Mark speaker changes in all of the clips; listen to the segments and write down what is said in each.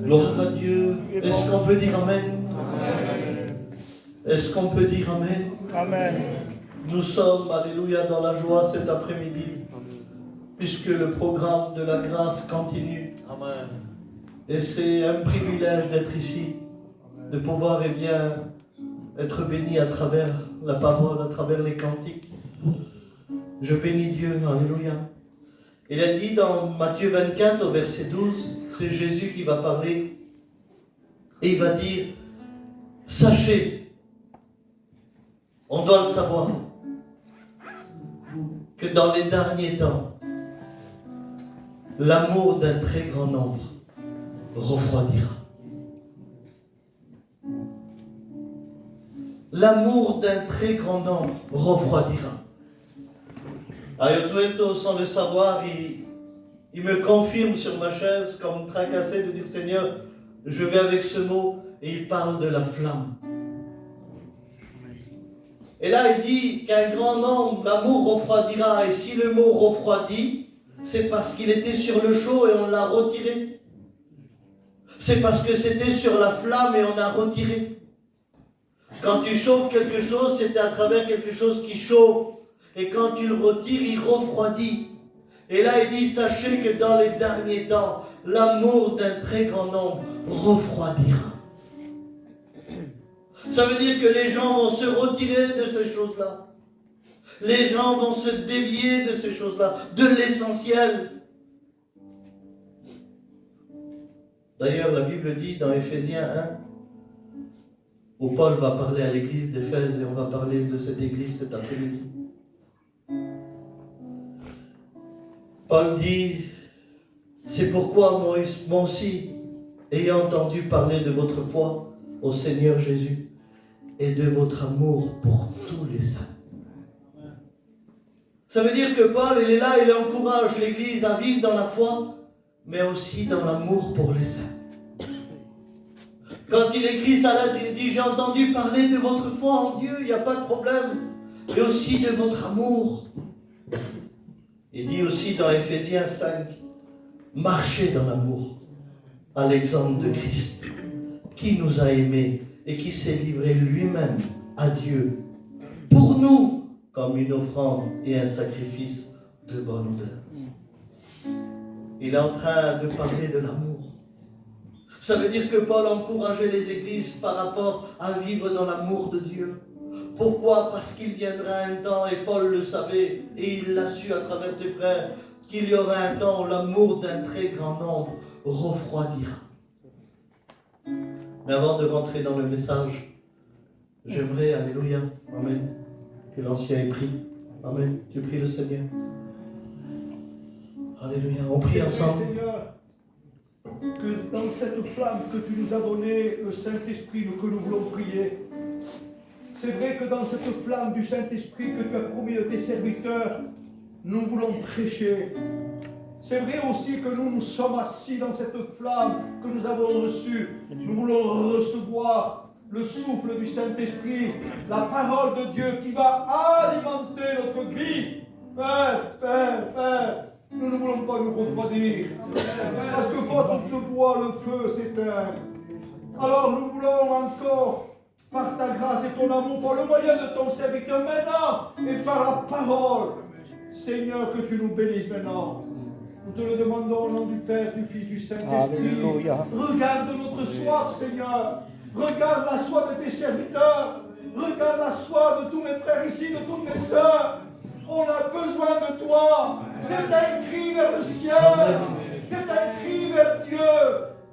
Speaker 1: Gloire à Dieu. Est-ce qu'on peut dire Amen? Est-ce qu'on peut dire Amen?
Speaker 2: Amen.
Speaker 1: Nous sommes, alléluia, dans la joie cet après-midi, puisque le programme de la grâce continue.
Speaker 3: Amen.
Speaker 1: Et c'est un privilège d'être ici, de pouvoir, eh bien, être béni à travers la parole, à travers les cantiques. Je bénis Dieu, alléluia. Il a dit dans Matthieu 24, au verset 12, c'est Jésus qui va parler, et il va dire, sachez, on doit le savoir, que dans les derniers temps, l'amour d'un très grand nombre refroidira. L'amour d'un très grand nombre refroidira. Ayotueto, sans le savoir, il me confirme sur ma chaise, comme tracassé, de dire Seigneur, je vais avec ce mot, et il parle de la flamme. Et là, il dit qu'un grand nombre, l'amour refroidira, et si le mot refroidit, c'est parce qu'il était sur le chaud et on l'a retiré. C'est parce que c'était sur la flamme et on a retiré. Quand tu chauffes quelque chose, c'était à travers quelque chose qui chauffe. Et quand tu le retires, il refroidit. Et là, il dit, sachez que dans les derniers temps, l'amour d'un très grand nombre refroidira. Ça veut dire que les gens vont se retirer de ces choses-là. Les gens vont se dévier de ces choses-là, de l'essentiel. D'ailleurs, la Bible dit dans Éphésiens 1, où Paul va parler à l'église d'Éphèse, et on va parler de cette église cet après-midi. Paul dit, c'est pourquoi moi aussi, ayant entendu parler de votre foi au Seigneur Jésus et de votre amour pour tous les saints. Ça veut dire que Paul, il est là, il encourage l'église à vivre dans la foi, mais aussi dans l'amour pour les saints. Quand il écrit ça là, il dit, j'ai entendu parler de votre foi en Dieu, il n'y a pas de problème, et aussi de votre amour. Il dit aussi dans Éphésiens 5, marchez dans l'amour, à l'exemple de Christ, qui nous a aimés et qui s'est livré lui-même à Dieu, pour nous, comme une offrande et un sacrifice de bonne odeur. Il est en train de parler de l'amour. Ça veut dire que Paul encourageait les églises par rapport à vivre dans l'amour de Dieu. Pourquoi? Parce qu'il viendra un temps, et Paul le savait, et il l'a su à travers ses frères, qu'il y aura un temps où l'amour d'un très grand nombre refroidira. Mais avant de rentrer dans le message, j'aimerais, alléluia, amen, que l'ancien ait pris. Amen, tu pries le Seigneur. Alléluia, on prie ensemble.
Speaker 2: Seigneur, que dans cette flamme que tu nous as donnée, le Saint-Esprit, que nous voulons prier, c'est vrai que dans cette flamme du Saint-Esprit que tu as promis à tes serviteurs, nous voulons prêcher. C'est vrai aussi que nous sommes assis dans cette flamme que nous avons reçue. Nous voulons recevoir le souffle du Saint-Esprit, la parole de Dieu qui va alimenter notre vie. Père, Père, Père, nous ne voulons pas nous refroidir. Parce que faute de toi, le feu s'éteint. Alors nous voulons encore, par ta grâce et ton amour, par le moyen de ton serviteur maintenant, et par la parole, Seigneur, que tu nous bénisses maintenant. Nous te le demandons au nom du Père, du Fils, du Saint-Esprit.
Speaker 4: Alléluia.
Speaker 2: Regarde notre soif, Seigneur. Regarde la soif de tes serviteurs. Regarde la soif de tous mes frères ici, de toutes mes sœurs. On a besoin de toi. C'est un cri vers le ciel. C'est un cri vers Dieu.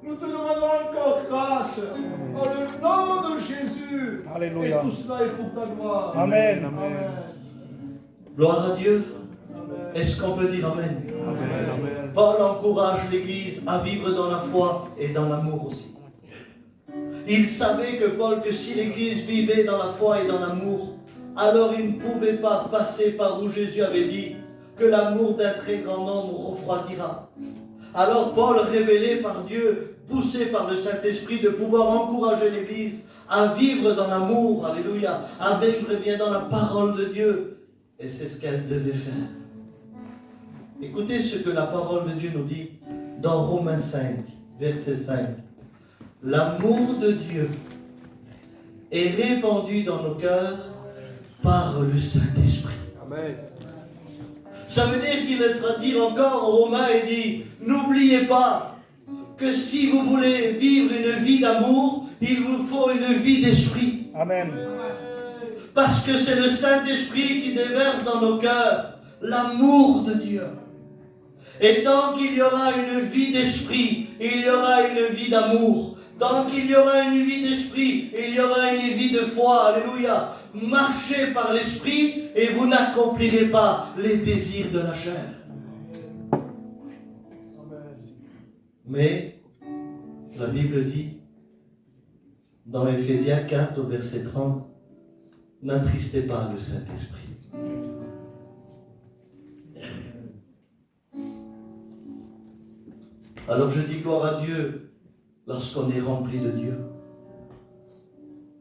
Speaker 2: Nous te demandons encore grâce. Dans le nom de Jésus.
Speaker 4: Alléluia.
Speaker 2: Et tout cela est pour ta gloire.
Speaker 4: Amen.
Speaker 2: Amen.
Speaker 1: Gloire à Dieu.
Speaker 2: Amen.
Speaker 1: Est-ce qu'on peut dire Amen?
Speaker 3: Amen.
Speaker 1: Paul encourage l'Église à vivre dans la foi et dans l'amour aussi. Il savait que Paul, que si l'Église vivait dans la foi et dans l'amour, alors il ne pouvait pas passer par où Jésus avait dit que l'amour d'un très grand nombre refroidira. Alors Paul, révélé par Dieu, poussé par le Saint-Esprit, de pouvoir encourager l'Église à vivre dans l'amour, alléluia, à vivre bien dans la parole de Dieu. Et c'est ce qu'elle devait faire. Écoutez ce que la parole de Dieu nous dit dans Romains 5, verset 5. l'amour de Dieu est répandu dans nos cœurs par le Saint-Esprit.
Speaker 2: Amen.
Speaker 1: Ça veut dire qu'il est en train de dire encore aux Romains, il dit, n'oubliez pas que si vous voulez vivre une vie d'amour, il vous faut une vie d'esprit.
Speaker 2: Amen.
Speaker 1: Parce que c'est le Saint-Esprit qui déverse dans nos cœurs l'amour de Dieu. Et tant qu'il y aura une vie d'esprit, il y aura une vie d'amour. Tant qu'il y aura une vie d'esprit, il y aura une vie de foi. Alléluia. Marchez par l'esprit et vous n'accomplirez pas les désirs de la chair. Mais la Bible dit dans Ephésiens 4 au verset 30, n'attristez pas le Saint-Esprit. Alors je dis gloire à Dieu lorsqu'on est rempli de Dieu.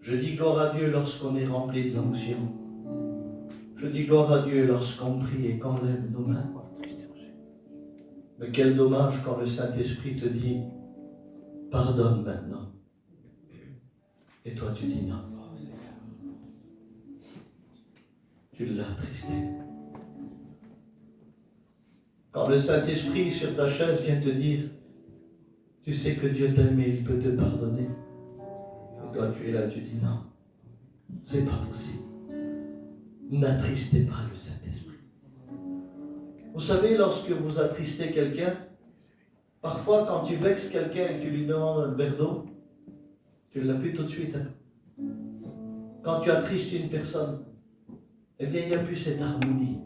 Speaker 1: Je dis gloire à Dieu lorsqu'on est rempli de l'onction. Je dis gloire à Dieu lorsqu'on prie et qu'on lève nos mains. Mais quel dommage quand le Saint-Esprit te dit pardonne maintenant. Et toi tu dis non. Tu l'as attristé. Quand le Saint-Esprit sur ta chaise vient te dire tu sais que Dieu t'aime et il peut te pardonner. Et toi tu es là, tu dis non. C'est pas possible. N'attristez pas le Saint-Esprit. Vous savez, lorsque vous attristez quelqu'un, parfois quand tu vexes quelqu'un et que tu lui demandes un verre d'eau, tu ne l'as plus tout de suite. Hein. Quand tu attristes une personne, eh bien il n'y a plus cette harmonie.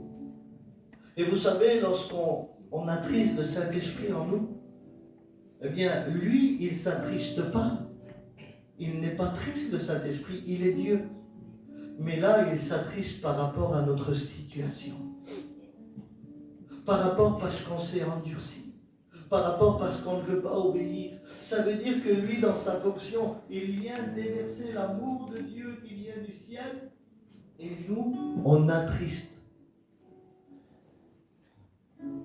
Speaker 1: Et vous savez, lorsqu'on attriste le Saint-Esprit en nous, eh bien lui, il ne s'attriste pas. Il n'est pas triste, le Saint-Esprit, il est Dieu. Mais là, il s'attriste par rapport à notre situation. Par rapport parce qu'on s'est endurci. Par rapport parce qu'on ne veut pas obéir. Ça veut dire que lui, dans sa fonction, il vient déverser l'amour de Dieu qui vient du ciel. Et nous, on attriste.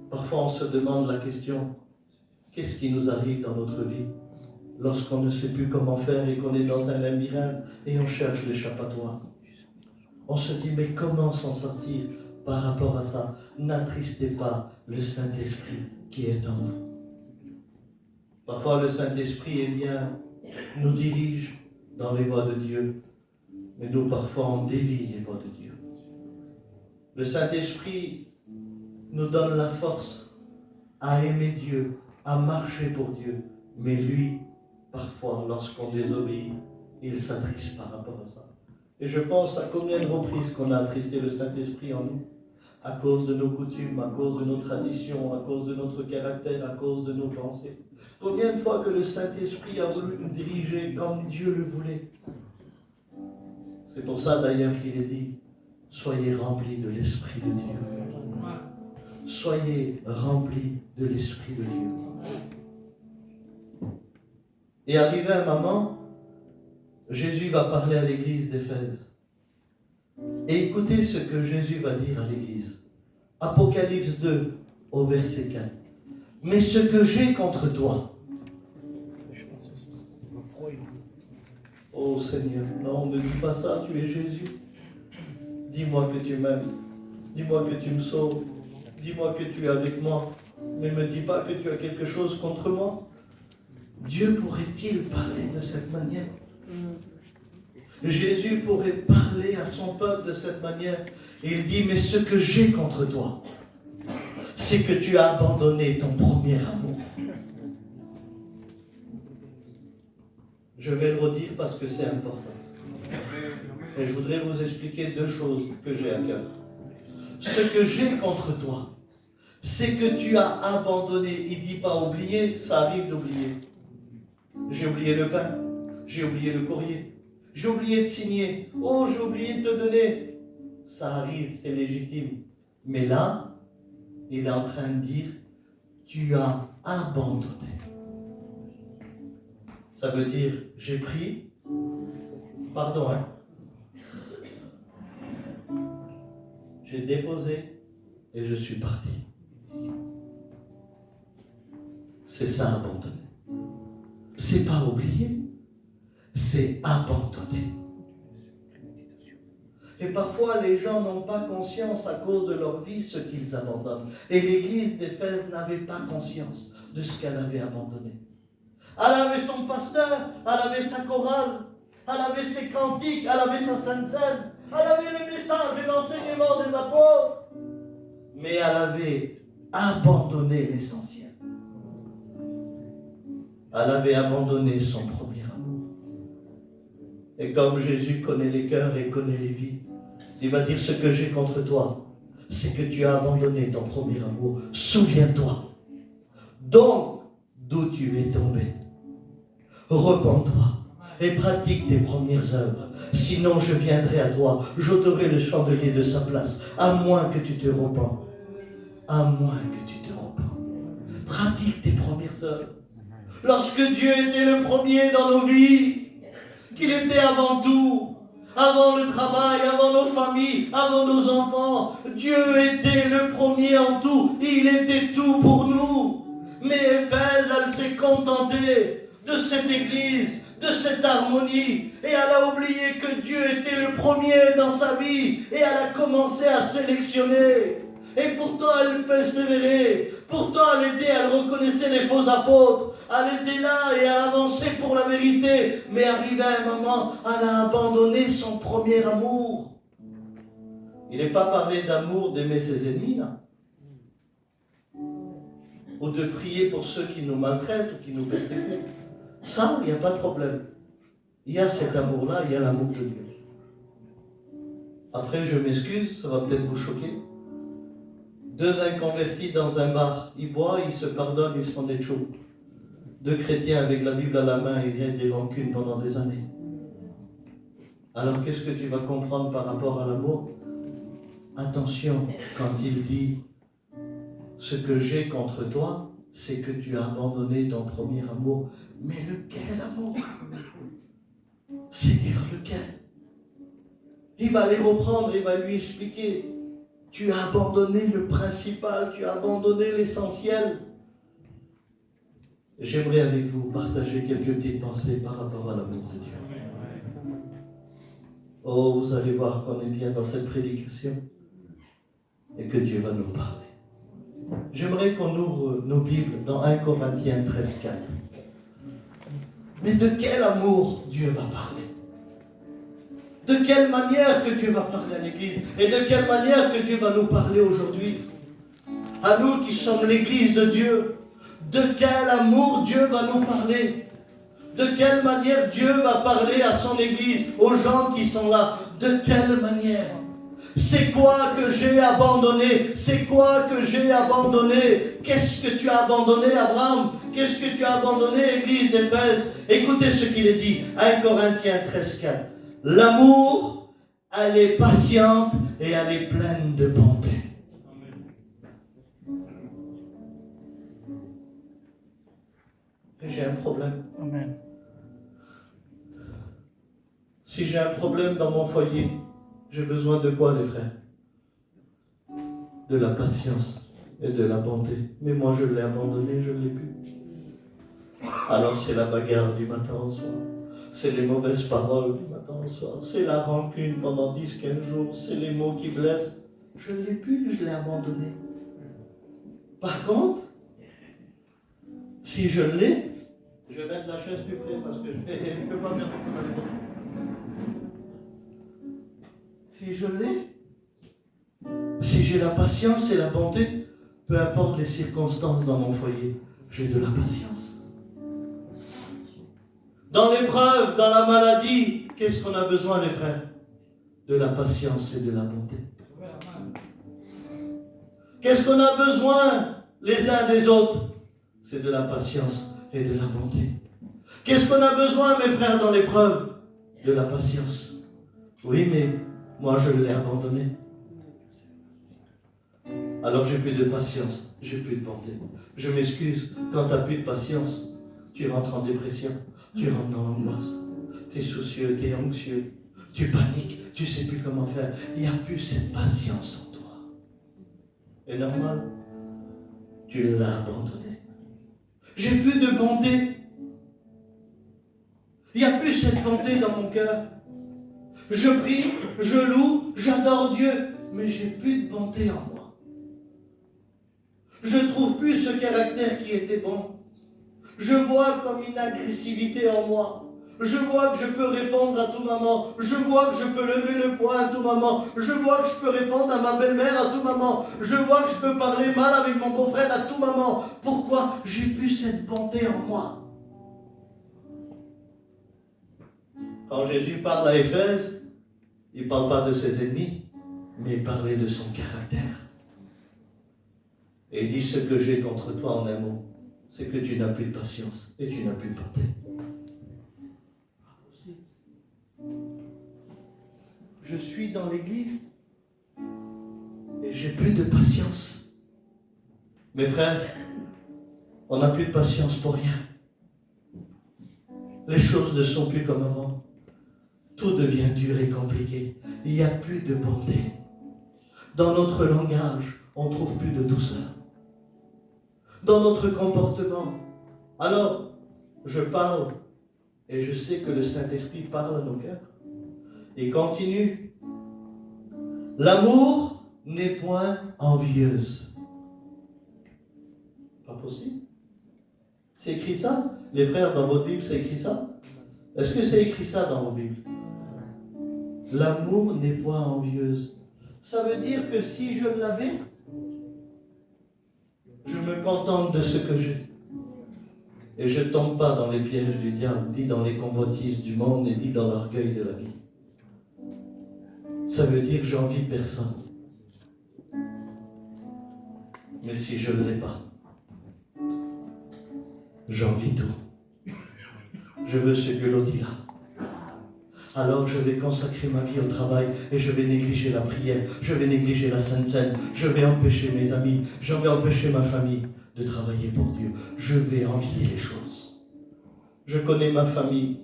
Speaker 1: Parfois, on se demande la question, qu'est-ce qui nous arrive dans notre vie lorsqu'on ne sait plus comment faire et qu'on est dans un labyrinthe et on cherche l'échappatoire. On se dit, mais comment s'en sortir par rapport à ça? N'attristez pas le Saint-Esprit qui est en vous. Parfois, le Saint-Esprit, eh bien, nous dirige dans les voies de Dieu, mais nous, parfois, on dévie les voies de Dieu. Le Saint-Esprit nous donne la force à aimer Dieu, à marcher pour Dieu, mais lui, parfois, lorsqu'on désobéit, il s'attriste par rapport à ça. Et je pense à combien de reprises qu'on a attristé le Saint-Esprit en nous, à cause de nos coutumes, à cause de nos traditions, à cause de notre caractère, à cause de nos pensées. Combien de fois que le Saint-Esprit a voulu nous diriger comme Dieu le voulait. C'est pour ça d'ailleurs qu'il est dit, soyez remplis de l'Esprit de Dieu. Soyez remplis de l'Esprit de Dieu. Et arrivé un moment, Jésus va parler à l'église d'Éphèse. Et écoutez ce que Jésus va dire à l'église. Apocalypse 2, au verset 4. Mais ce que j'ai contre toi. Oh Seigneur, non, ne dis pas ça, tu es Jésus. Dis-moi que tu m'aimes. Dis-moi que tu me sauves. Dis-moi que tu es avec moi. Mais ne me dis pas que tu as quelque chose contre moi. Dieu pourrait-il parler de cette manière? Jésus pourrait parler à son peuple de cette manière. Et il dit, mais ce que j'ai contre toi, c'est que tu as abandonné ton premier amour. Je vais le redire parce que c'est important. Et je voudrais vous expliquer deux choses que j'ai à cœur. Ce que j'ai contre toi, c'est que tu as abandonné. Il ne dit pas oublier, ça arrive d'oublier. J'ai oublié le pain, j'ai oublié le courrier, j'ai oublié de signer, oh j'ai oublié de te donner. Ça arrive, c'est légitime. Mais là, il est en train de dire, tu as abandonné. Ça veut dire, j'ai pris, pardon, j'ai déposé et je suis parti. C'est ça, abandonner. c'est pas oublier, c'est abandonner. Et parfois, les gens n'ont pas conscience à cause de leur vie ce qu'ils abandonnent. Et l'église d'Éphèse n'avait pas conscience de ce qu'elle avait abandonné. Elle avait son pasteur, elle avait sa chorale, elle avait ses cantiques, elle avait sa sainte scène, elle avait les messages et l'enseignement des apôtres. Mais elle avait abandonné l'essentiel. Elle avait abandonné son premier amour. Et comme Jésus connaît les cœurs et connaît les vies, il va dire: ce que j'ai contre toi, c'est que tu as abandonné ton premier amour. Souviens-toi donc d'où tu es tombé. Repens-toi et pratique tes premières œuvres. Sinon, je viendrai à toi, j'ôterai le chandelier de sa place, à moins que tu te repens. À moins que tu te repens. Pratique tes premières œuvres. Lorsque Dieu était le premier dans nos vies, qu'il était avant tout, avant le travail, avant nos familles, avant nos enfants, Dieu était le premier en tout. Il était tout pour nous. Mais Éphèse, elle s'est contentée de cette église, de cette harmonie, et elle a oublié que Dieu était le premier dans sa vie, et elle a commencé à sélectionner. Et pourtant elle persévérait, pourtant elle était, elle reconnaissait les faux apôtres, elle était là et elle avançait pour la vérité, mais arrivé à un moment, elle a abandonné son premier amour. Il n'est pas parlé d'amour d'aimer ses ennemis là, ou de prier pour ceux qui nous maltraitent ou qui nous persécutent. Ça, il n'y a pas de problème. Il y a cet amour-là, il y a l'amour de Dieu. Après, je m'excuse, ça va peut-être vous choquer. Deux inconvertis dans un bar, ils boivent, ils se pardonnent, ils se font des chauds. Deux chrétiens avec la Bible à la main, ils viennent des rancunes pendant des années. Alors qu'est-ce que tu vas comprendre par rapport à l'amour? Attention, quand il dit « ce que j'ai contre toi, c'est que tu as abandonné ton premier amour ». Mais lequel amour? Seigneur, lequel? Il va les reprendre, il va lui expliquer. Tu as abandonné le principal, tu as abandonné l'essentiel. J'aimerais avec vous partager quelques petites pensées par rapport à l'amour de Dieu. Oh, vous allez voir qu'on est bien dans cette prédication et que Dieu va nous parler. J'aimerais qu'on ouvre nos Bibles dans 1 Corinthiens 13, 4. Mais de quel amour Dieu va parler? De quelle manière que Dieu va parler à l'Église? Et de quelle manière que Dieu va nous parler aujourd'hui? À nous qui sommes l'Église de Dieu, de quel amour Dieu va nous parler? De quelle manière Dieu va parler à son Église, aux gens qui sont là? De quelle manière? C'est quoi que j'ai abandonné? C'est quoi que j'ai abandonné? Qu'est-ce que tu as abandonné, Abraham? Qu'est-ce que tu as abandonné, Église d'Éphèse? Écoutez ce qu'il est dit, 1 Corinthiens 13, 4. L'amour, elle est patiente et elle est pleine de bonté. J'ai un problème.
Speaker 2: Amen.
Speaker 1: Si j'ai un problème dans mon foyer, j'ai besoin de quoi, les frères? De la patience et de la bonté. Mais moi, je l'ai abandonné, je ne l'ai plus. Alors c'est la bagarre du matin au soir. C'est les mauvaises paroles du matin au soir. C'est la rancune pendant 10-15 jours. C'est les mots qui blessent. Je ne l'ai plus, je l'ai abandonné. Par contre, si je l'ai, je vais mettre la chaise plus près parce que je ne peux pas mettre. Si je l'ai, si j'ai la patience et la bonté, peu importe les circonstances dans mon foyer, j'ai de la patience. Dans l'épreuve, dans la maladie, qu'est-ce qu'on a besoin, les frères? De la patience et de la bonté. Qu'est-ce qu'on a besoin les uns des autres? C'est de la patience et de la bonté. Qu'est-ce qu'on a besoin, mes frères, dans l'épreuve? De la patience. Oui, mais moi, je l'ai abandonné. Alors, j'ai plus de patience, j'ai plus de bonté. Je m'excuse, quand tu n'as plus de patience, tu rentres en dépression, tu rentres dans l'angoisse. Tu es soucieux, tu es anxieux, tu paniques, tu ne sais plus comment faire. Il n'y a plus cette patience en toi. Et normal, tu l'as abandonné. J'ai plus de bonté. bonté dans mon cœur. Je prie, je loue, j'adore Dieu, mais j'ai plus de bonté en moi. Je ne trouve plus ce caractère qui était bon. Je vois comme une agressivité en moi. Je vois que je peux répondre à tout moment. Je vois que je peux lever le poing à tout moment. Je vois que je peux répondre à ma belle-mère à tout moment. Je vois que je peux parler mal avec mon beau-frère à tout moment. Pourquoi? J'ai plus cette bonté en moi. Quand Jésus parle à Éphèse, il ne parle pas de ses ennemis, mais il parlait de son caractère. Et il dit, ce que j'ai contre toi en un mot, c'est que tu n'as plus de patience et tu n'as plus de bonté. Je suis dans l'église et j'ai plus de patience. Mes frères, on n'a plus de patience pour rien. Les choses ne sont plus comme avant. Tout devient dur et compliqué. Il n'y a plus de bonté. Dans notre langage, on ne trouve plus de douceur. Dans notre comportement. Alors, je parle et je sais que le Saint-Esprit parle à nos cœurs. Et continue. L'amour n'est point envieuse. Pas possible. C'est écrit ça? Les frères, dans votre Bible, c'est écrit ça? Est-ce que c'est écrit ça dans vos Bibles? L'amour n'est point envieuse. Ça veut dire que si je l'avais, je me contente de ce que j'ai. Et je ne tombe pas dans les pièges du diable, ni dans les convoitises du monde, ni dans l'orgueil de la vie. Ça veut dire que j'envie personne. Mais si je ne l'ai pas, j'envie tout. Je veux ce que l'autre a. Alors je vais consacrer ma vie au travail et je vais négliger la prière, je vais négliger la Sainte Seine, je vais empêcher mes amis, je vais empêcher ma famille de travailler pour Dieu. Je vais envier les choses. Je connais ma famille.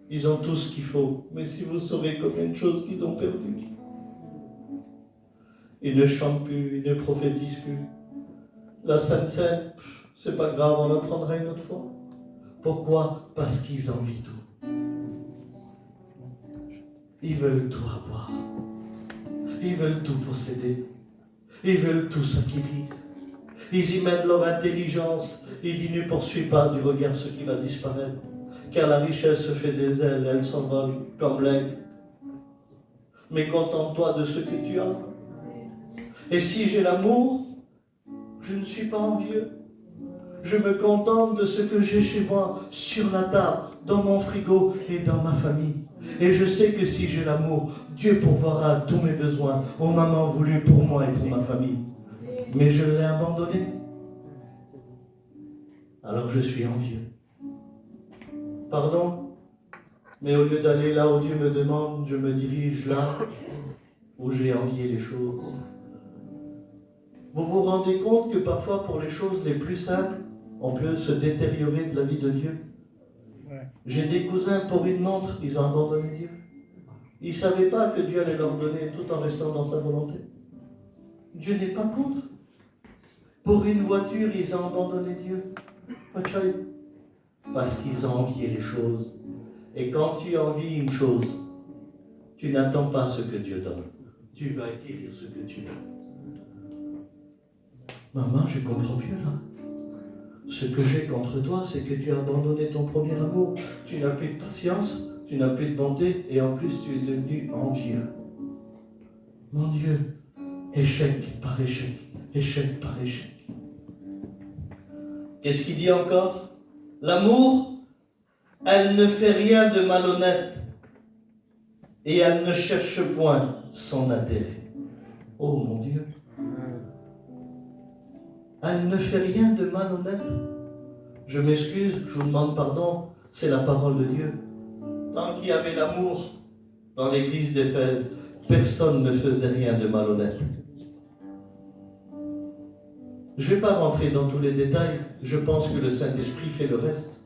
Speaker 1: Ils ont tout ce qu'il faut. Mais si vous saurez combien de choses qu'ils ont perdues. Ils ne chantent plus, ils ne prophétisent plus. La Sainte Seine, c'est pas grave, on en prendra une autre fois. Pourquoi? Parce qu'ils envient tout. Ils veulent tout avoir. Ils veulent tout posséder. Ils veulent tout s'acquérir. Ils y mettent leur intelligence. Ils disent, ne poursuis pas du regard ce qui va disparaître. Car la richesse se fait des ailes, elle s'envole comme l'aigle. Mais contente-toi de ce que tu as. Et si j'ai l'amour, je ne suis pas envieux. Je me contente de ce que j'ai chez moi, sur la table, dans mon frigo et dans ma famille. Et je sais que si j'ai l'amour, Dieu pourvoira tous mes besoins au moment voulu pour moi et pour ma famille. Mais je l'ai abandonné. Alors je suis envieux. Pardon, mais au lieu d'aller là où Dieu me demande, je me dirige là où j'ai envié les choses. Vous vous rendez compte que parfois pour les choses les plus simples, on peut se détériorer de la vie de Dieu? J'ai des cousins, pour une montre, ils ont abandonné Dieu. Ils ne savaient pas que Dieu allait leur donner tout en restant dans sa volonté. Dieu n'est pas contre. Pour une voiture, ils ont abandonné Dieu. Parce qu'ils ont envié les choses. Et quand tu envies une chose, tu n'attends pas ce que Dieu donne. Tu vas acquérir ce que tu veux. Maman, je comprends mieux là. Ce que j'ai contre toi, c'est que tu as abandonné ton premier amour. Tu n'as plus de patience, tu n'as plus de bonté, et en plus tu es devenu envieux. Mon Dieu, échec par échec, échec par échec. Qu'est-ce qu'il dit encore? L'amour, elle ne fait rien de malhonnête, et elle ne cherche point son intérêt. Oh mon Dieu! Elle ne fait rien de malhonnête. Je m'excuse, je vous demande pardon, c'est la parole de Dieu. Tant qu'il y avait l'amour dans l'église d'Éphèse, personne ne faisait rien de malhonnête. Je ne vais pas rentrer dans tous les détails, je pense que le Saint-Esprit fait le reste.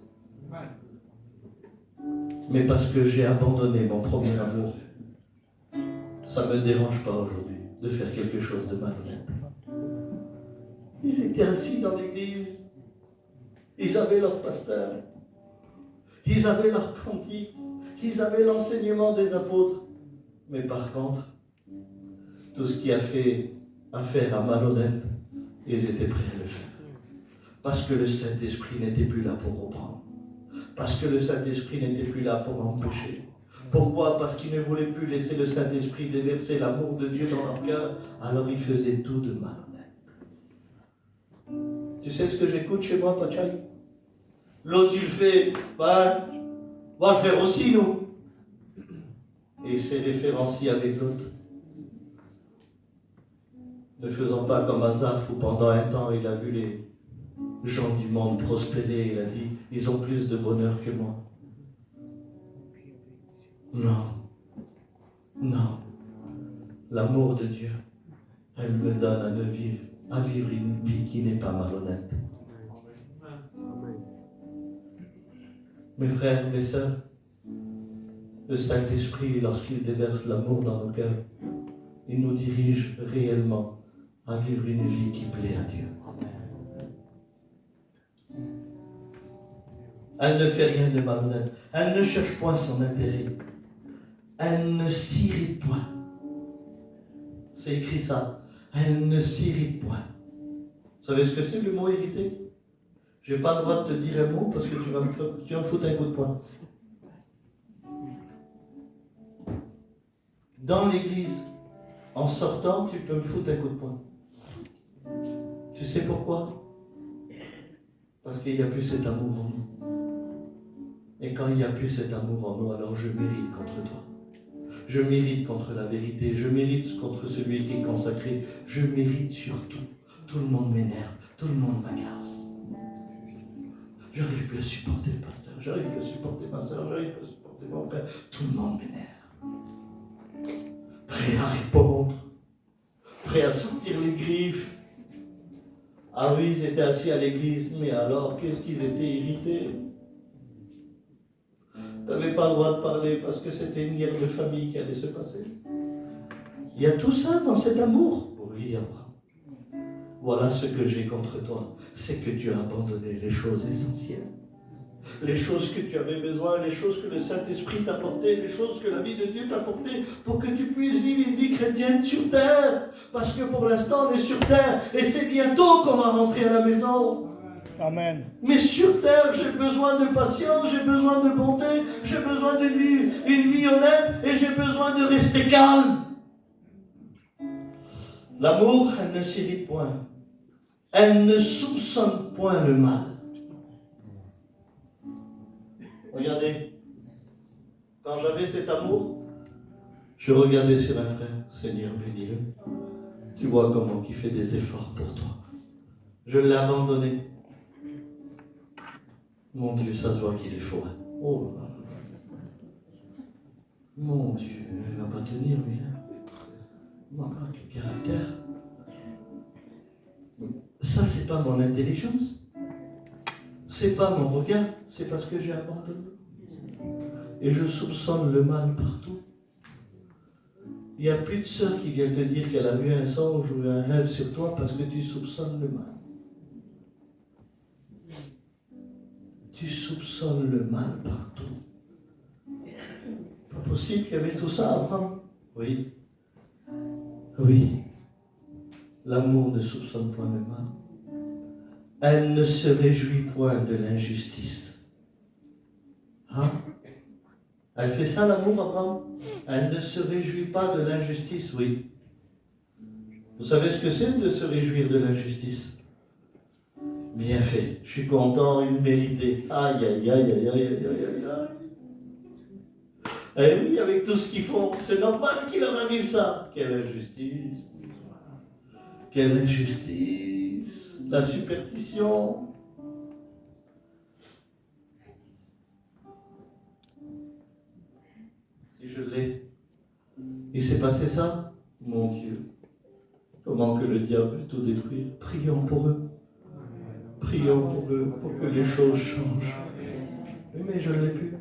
Speaker 1: Mais parce que j'ai abandonné mon premier amour, ça ne me dérange pas aujourd'hui de faire quelque chose de malhonnête. Ils étaient assis dans l'église, ils avaient leur pasteur, ils avaient leur cantique, qu'ils avaient l'enseignement des apôtres. Mais par contre, tout ce qui a fait affaire à malhonnête, ils étaient prêts à le faire. Parce que le Saint-Esprit n'était plus là pour reprendre. Parce que le Saint-Esprit n'était plus là pour empêcher. Pourquoi? Parce qu'ils ne voulaient plus laisser le Saint-Esprit déverser l'amour de Dieu dans leur cœur. Alors ils faisaient tout de malhonnête. Tu sais ce que j'écoute chez moi, Pachai? L'autre, il fait, ben, on va le faire aussi, nous. Et il s'est référencié avec l'autre. Ne faisant pas comme Asaph, où pendant un temps, il a vu les gens du monde prospérer. Il a dit, ils ont plus de bonheur que moi. Non. Non. L'amour de Dieu, elle me donne à vivre une vie qui n'est pas malhonnête. Mes frères, mes sœurs, le Saint-Esprit, lorsqu'il déverse l'amour dans nos cœurs, il nous dirige réellement à vivre une vie qui plaît à Dieu. Elle ne fait rien de malhonnête. Elle ne cherche point son intérêt. Elle ne s'irrite point. C'est écrit ça. Elle ne s'irrite point. Vous savez ce que c'est le mot irrité? Je n'ai pas le droit de te dire un mot parce que tu vas me foutre un coup de poing. Dans l'église, en sortant, tu peux me foutre un coup de poing. Tu sais pourquoi? Parce qu'il n'y a plus cet amour en nous. Et quand il n'y a plus cet amour en nous, alors je mérite contre toi. Je mérite contre la vérité. Je mérite contre celui qui est consacré. Je mérite surtout. Tout le monde m'énerve. Tout le monde m'agace. J'arrive plus à supporter le pasteur. J'arrive plus à supporter ma soeur. J'arrive plus à supporter mon frère. Tout le monde m'énerve. Prêt à répondre. Prêt à sortir les griffes. Ah oui, ils étaient assis à l'église. Mais alors, qu'est-ce qu'ils étaient irrités? Tu n'avais pas le droit de parler parce que c'était une guerre de famille qui allait se passer. Il y a tout ça dans cet amour. Oui, Abraham. Voilà ce que j'ai contre toi. C'est que tu as abandonné les choses essentielles. Les choses que tu avais besoin, les choses que le Saint-Esprit t'a apportées, les choses que la vie de Dieu t'a apportées pour que tu puisses vivre une vie chrétienne sur terre. Parce que pour l'instant, on est sur terre et c'est bientôt qu'on va rentrer à la maison.
Speaker 2: Amen.
Speaker 1: Mais sur terre, j'ai besoin de patience, j'ai besoin de bonté, j'ai besoin de vivre une vie honnête et j'ai besoin de rester calme. L'amour, elle ne s'irrite point. Elle ne soupçonne point le mal. Regardez, quand j'avais cet amour, je regardais sur un frère, Seigneur, bénis-le. Tu vois comment il fait des efforts pour toi. Je l'ai abandonné. Mon Dieu, ça se voit qu'il est faux. Oh là là. Mon Dieu, il ne va pas tenir, lui. Quel caractère. Ça, c'est pas mon intelligence. C'est pas mon regard. C'est parce que j'ai abandonné. Et je soupçonne le mal partout. Il n'y a plus de sœur qui vient te dire qu'elle a vu un songe ou un rêve sur toi parce que tu soupçonnes le mal. Tu soupçonnes le mal partout. Pas possible qu'il y avait tout ça avant. Oui. Oui. L'amour ne soupçonne point le mal. Elle ne se réjouit point de l'injustice. Hein? Elle fait ça, l'amour, Abraham? Elle ne se réjouit pas de l'injustice, oui. Vous savez ce que c'est de se réjouir de l'injustice? Bien fait. Je suis content, il méritait. Aïe, aïe, aïe, aïe, aïe, aïe, aïe, aïe. Eh oui, avec tout ce qu'ils font, c'est normal qu'il leur arrive ça. Quelle injustice. Quelle injustice. La superstition. Si je l'ai. Il s'est passé ça? Mon Dieu. Comment que le diable veut tout détruire. Prions pour eux. Prions pour eux, pour que les choses changent. Oui, mais je ne l'ai plus.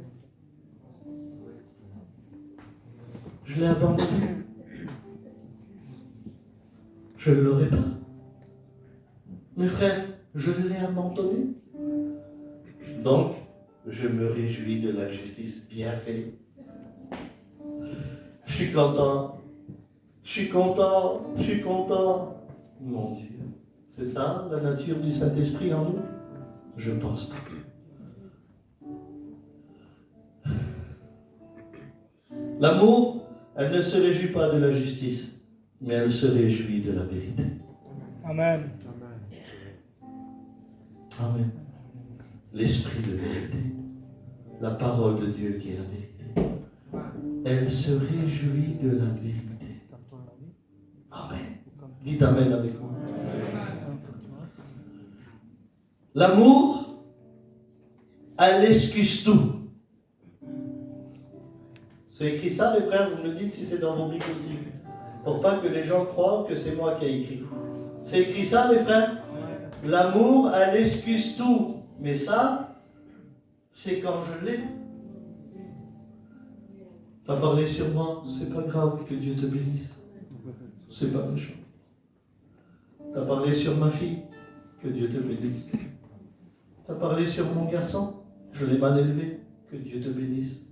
Speaker 1: Je l'ai abandonné. Je ne l'aurai pas. Mes frères, je l'ai abandonné. Donc, je me réjouis de la justice. Bien fait. suis content. Je suis content. Je suis content. Mon Dieu. C'est ça la nature du Saint-Esprit en nous? Je pense pas. L'amour, elle ne se réjouit pas de la justice, mais elle se réjouit de la vérité.
Speaker 2: Amen.
Speaker 1: Amen. L'esprit de vérité. La parole de Dieu qui est la vérité. Elle se réjouit de la vérité. Amen. Dites Amen avec moi. L'amour, elle excuse tout. C'est écrit ça, les frères, vous me dites si c'est dans vos Bibles aussi. Pour pas que les gens croient que c'est moi qui ai écrit. C'est écrit ça, les frères? L'amour, elle excuse tout. Mais ça, c'est quand je l'ai. T'as parlé sur moi, c'est pas grave, que Dieu te bénisse. C'est pas méchant. T'as parlé sur ma fille, que Dieu te bénisse. T'as parlé sur mon garçon, je l'ai mal élevé, que Dieu te bénisse.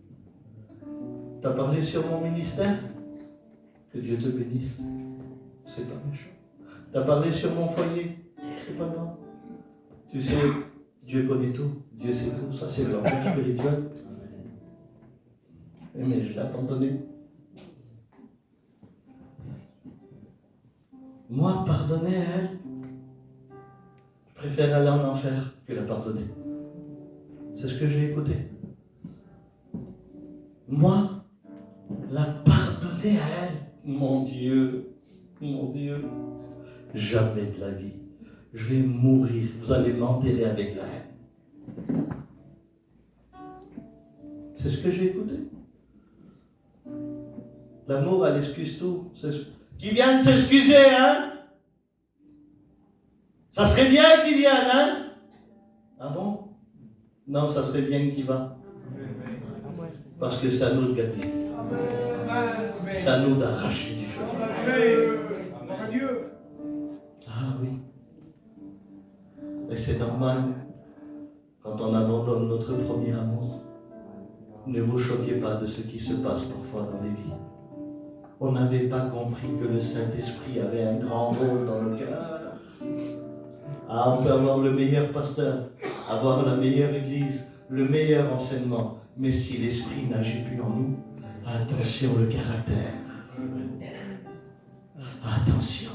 Speaker 1: T'as parlé sur mon ministère, que Dieu te bénisse. C'est pas méchant. T'as parlé sur mon foyer, c'est pas grave. Tu sais, Dieu connaît tout, Dieu sait tout, ça c'est le langage spirituel. Mais je l'ai abandonné. Moi, pardonner à elle, je préfère aller en enfer que la pardonner. C'est ce que j'ai écouté. Moi, la pardonner à elle, mon Dieu, jamais de la vie. Je vais mourir, vous allez m'enterrer avec la haine. C'est ce que j'ai écouté. L'amour, elle excuse tout. Qui viennent s'excuser, hein? Ça serait bien qu'ils viennent, hein? Ah bon? Non, ça serait bien que tu vas. Parce que ça nous gâte. Ça nous d'arracher du feu. Ah oui. Et c'est normal quand on abandonne notre premier amour. Ne vous choquez pas de ce qui se passe parfois dans les vies. On n'avait pas compris que le Saint-Esprit avait un grand rôle dans le cœur. Ah, on peut avoir le meilleur pasteur, avoir la meilleure église, le meilleur enseignement. Mais si l'Esprit n'agit plus en nous, attention le caractère. Attention.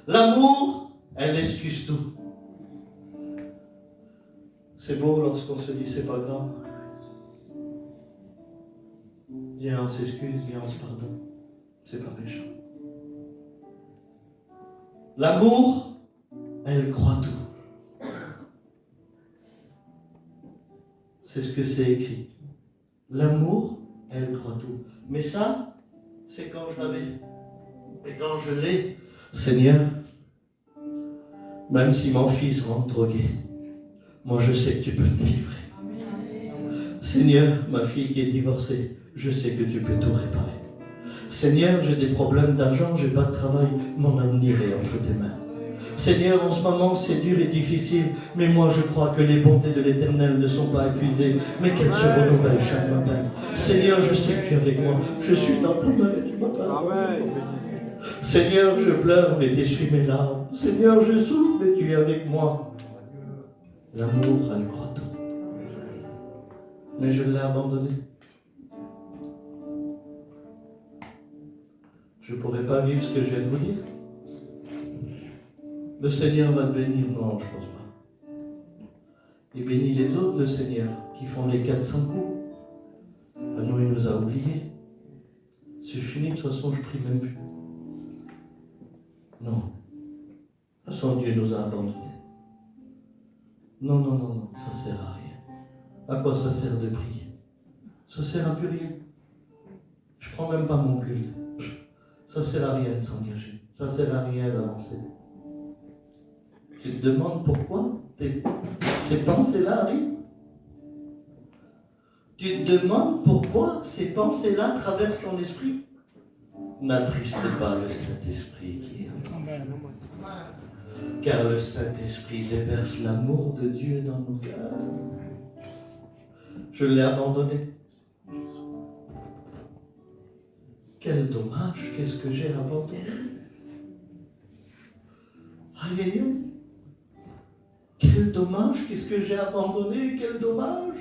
Speaker 1: L'amour, elle excuse tout. C'est beau lorsqu'on se dit c'est pas grave. Viens, on s'excuse, viens, on se pardonne. C'est pas méchant. L'amour, elle croit tout. C'est ce que c'est écrit. L'amour, elle croit tout. Mais ça, c'est quand je l'avais. Et quand je l'ai, Seigneur, même si mon fils rentre drogué, moi je sais que tu peux le délivrer. Seigneur, ma fille qui est divorcée, je sais que tu peux tout réparer. Seigneur, j'ai des problèmes d'argent, j'ai pas de travail, mon avenir est entre tes mains. Seigneur, en ce moment, c'est dur et difficile, mais moi je crois que les bontés de l'Éternel ne sont pas épuisées, mais qu'elles se renouvellent chaque matin. Seigneur, je sais que tu es avec moi, je suis dans ta main et tu m'as pas abandonné. Seigneur, je pleure, mais t'essuies mes larmes. Seigneur, je souffre, mais tu es avec moi. L'amour, elle croit tout. Mais je l'ai abandonné. Je ne pourrais pas vivre ce que je viens de vous dire. Le Seigneur va te bénir. Non, je ne pense pas. Il bénit les autres, le Seigneur, qui font les 400 coups. À nous, il nous a oubliés. C'est fini, de toute façon, je ne prie même plus. Non. De toute façon, Dieu nous a abandonnés. Non, ça ne sert à rien. À quoi ça sert de prier? Ça ne sert à plus rien. Je ne prends même pas mon culte. Ça ne sert à rien de s'engager. Ça ne sert à rien d'avancer. Tu te demandes pourquoi ces pensées-là arrivent? Tu te demandes pourquoi ces pensées-là traversent ton esprit? N'attriste pas le Saint-Esprit qui est en nous. Car le Saint-Esprit déverse l'amour de Dieu dans nos cœurs. Je l'ai abandonné. quel dommage, qu'est-ce que j'ai abandonné. Aïe, aïe, aïe. Quel dommage, qu'est-ce que j'ai abandonné, quel dommage.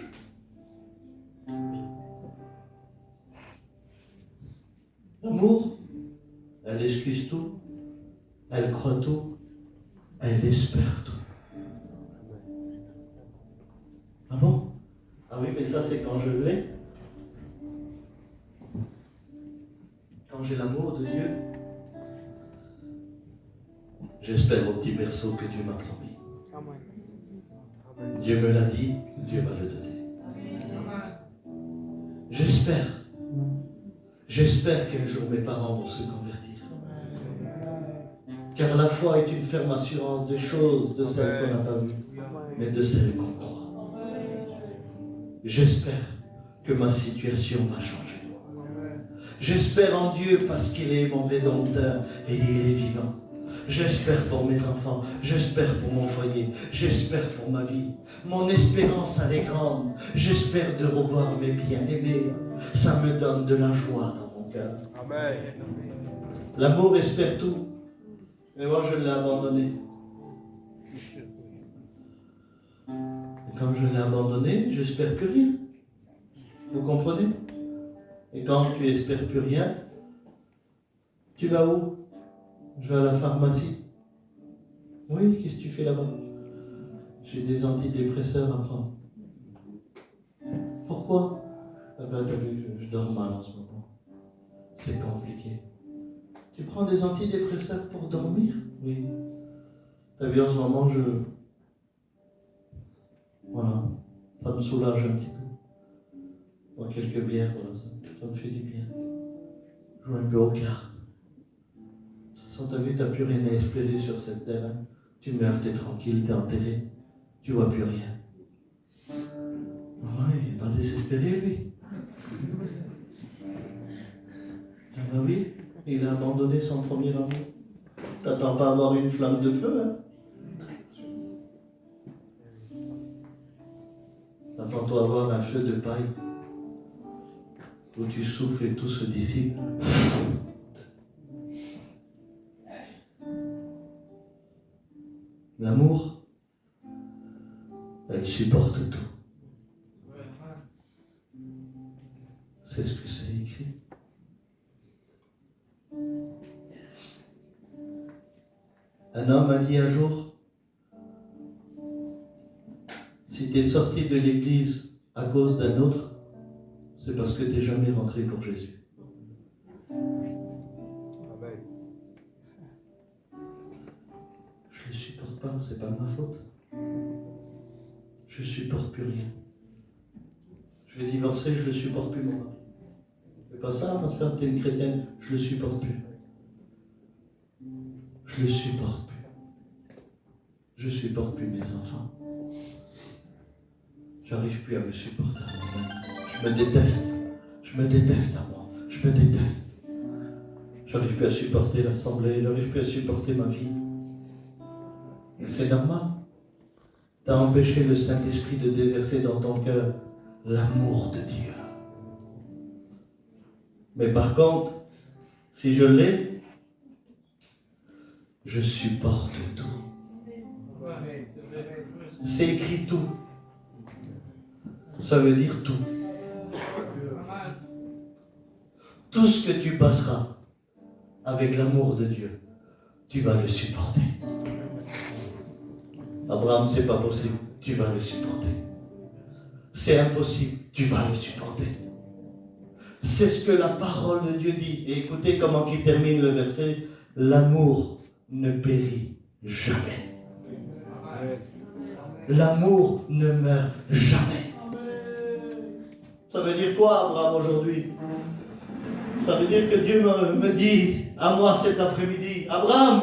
Speaker 1: L'amour, elle excuse tout, elle croit tout, elle espère tout. Ah bon? Ah oui, mais ça c'est quand je l'ai. Quand j'ai l'amour de Dieu, j'espère au petit berceau que Dieu m'a promis. Dieu me l'a dit, Dieu va le donner. J'espère qu'un jour mes parents vont se convertir. Car la foi est une ferme assurance des choses, de celles qu'on n'a pas vues, mais de celles qu'on croit. J'espère que ma situation va changer. J'espère en Dieu parce qu'il est mon Rédempteur et il est vivant. J'espère pour mes enfants, j'espère pour mon foyer, j'espère pour ma vie. Mon espérance, elle est grande. J'espère de revoir mes bien-aimés. Ça me donne de la joie dans mon cœur. Amen. L'amour espère tout. Mais moi, je l'ai abandonné. Et comme je l'ai abandonné, j'espère plus rien. Vous comprenez? Et quand tu espères plus rien, tu vas où? Je vais à la pharmacie. Oui, qu'est-ce que tu fais là-bas? J'ai des antidépresseurs à prendre. Pourquoi? Ah ben, t'as vu, je dors mal en ce moment. C'est compliqué. Tu prends des antidépresseurs pour dormir? Oui. T'as vu, en ce moment, voilà, ça me soulage un petit peu. Bois quelques bières, voilà, ça me fait du bien. Je joue un peu aux cartes. De toute façon, t'as vu, t'as plus rien à espérer sur cette terre. Hein. Tu meurs, t'es tranquille, t'es enterré. Tu vois plus rien. Ouais, il n'est pas désespéré, lui. Ah ben oui, il a abandonné son premier amour. T'attends pas à avoir une flamme de feu, hein? Attends-toi à avoir un feu de paille où tu souffles et tout se dissipe. L'amour, elle supporte tout. C'est ce que c'est écrit. Un homme a dit un jour, si tu es sorti de l'église à cause d'un autre, c'est parce que tu n'es jamais rentré pour Jésus. Amen. Je ne le supporte pas, c'est pas de ma faute. Je ne supporte plus rien. Je vais divorcer, je ne le supporte plus, mon mari. C'est pas ça, ma soeur, tu es une chrétienne, je ne le supporte plus. Je ne le supporte plus. Je ne supporte plus mes enfants. J'arrive plus à me supporter à moi-même. Je me déteste. Je me déteste à moi. Je me déteste. J'arrive plus à supporter l'assemblée. J'arrive plus à supporter ma vie. Et c'est normal. Tu as empêché le Saint-Esprit de déverser dans ton cœur l'amour de Dieu. Mais par contre, si je l'ai, je supporte tout. C'est écrit tout. Ça veut dire tout. Tout ce que tu passeras avec l'amour de Dieu, tu vas le supporter. Abraham, c'est pas possible, tu vas le supporter. C'est impossible, tu vas le supporter. C'est ce que la parole de Dieu dit. Et écoutez comment il termine le verset. L'amour ne périt jamais. L'amour ne meurt jamais. Ça veut dire quoi, Abraham, aujourd'hui? Ça veut dire que Dieu me dit à moi cet après-midi, Abraham,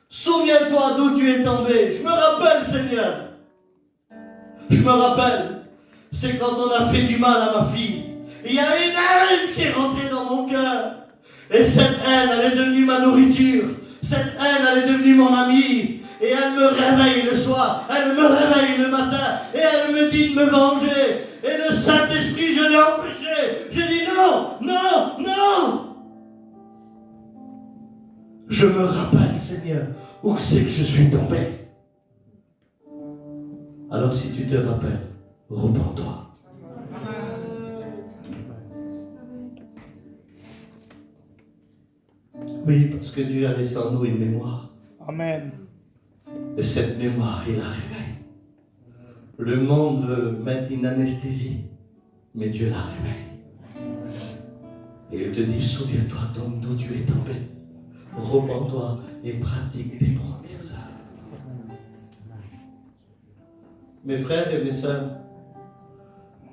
Speaker 1: souviens-toi d'où tu es tombé. Je me rappelle, Seigneur. Je me rappelle. C'est quand on a fait du mal à ma fille. Il y a une haine qui est rentrée dans mon cœur. Et cette haine, elle est devenue ma nourriture. Cette haine, elle est devenue mon amie. Et elle me réveille le soir. Elle me réveille le matin. Et elle me dit de me venger. Et le Saint-Esprit, je l'ai empêché. Je dis non, non, non. Je me rappelle, Seigneur, où c'est que je suis tombé. Alors si tu te rappelles, repens-toi. Oui, parce que Dieu a laissé en nous une mémoire.
Speaker 2: Amen.
Speaker 1: Et cette mémoire, il la réveille. Le monde veut mettre une anesthésie, mais Dieu la réveille. Et il te dit, souviens-toi d'où tu es tombé. Repens-toi et pratique tes premières œuvres. Mes frères et mes sœurs,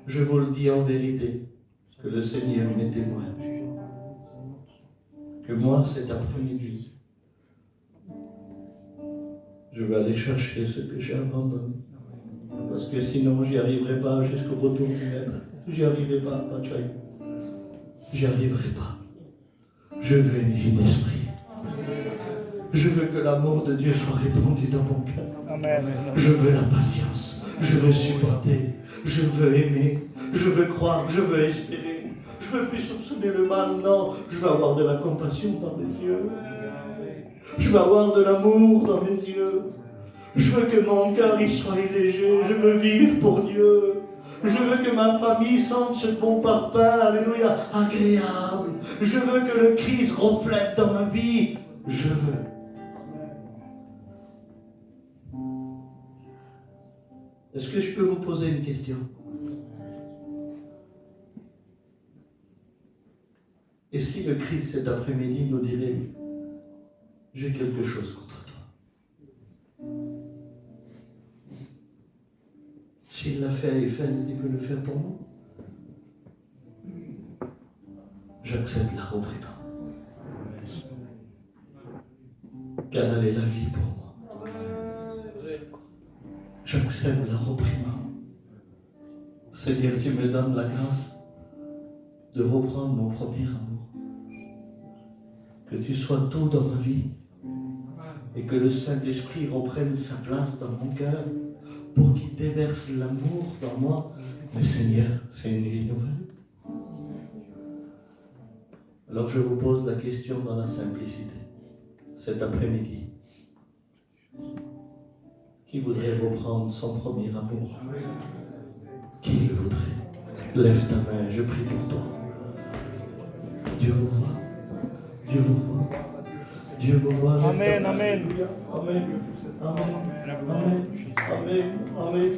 Speaker 1: je vous le dis en vérité, que le Seigneur m'est témoin. Que moi, cet après-midi, je vais aller chercher ce que j'ai abandonné. Parce que sinon, j'y arriverai pas jusqu'au retour du Maître. J'y arriverai pas, Pachaï. J'y arriverai pas. Je veux une vie d'esprit. Je veux que l'amour de Dieu soit répandu dans mon cœur.
Speaker 2: Amen.
Speaker 1: Je veux la patience. Je veux supporter. Je veux aimer. Je veux croire. Je veux espérer. Je veux plus soupçonner le mal. Non, je veux avoir de la compassion dans mes yeux. Je veux avoir de l'amour dans mes yeux. Je veux que mon cœur il soit léger. Je veux vivre pour Dieu. Je veux que ma famille sente ce bon parfum, alléluia, agréable. Je veux que le Christ reflète dans ma vie. Je veux. Est-ce que je peux vous poser une question? Et si le Christ cet après-midi nous dirait, j'ai quelque chose contre toi? S'il l'a fait à Éphèse, il peut le faire pour nous. J'accepte la reprénance. Car elle est la vie pour moi. J'accepte la reprimande. Seigneur, tu me donnes la grâce de reprendre mon premier amour. Que tu sois tout dans ma vie et que le Saint-Esprit reprenne sa place dans mon cœur pour qu'il déverse l'amour dans moi. Mais Seigneur, c'est une vie nouvelle. Alors je vous pose la question dans la simplicité. Cet après-midi, qui voudrait reprendre son premier amour? Qui le voudrait? Lève ta main, je prie pour toi. Dieu vous voit. Dieu vous voit. Dieu vous voit.
Speaker 2: Amen, amen.
Speaker 1: Amen. Amen. Amen. Amen. Amen.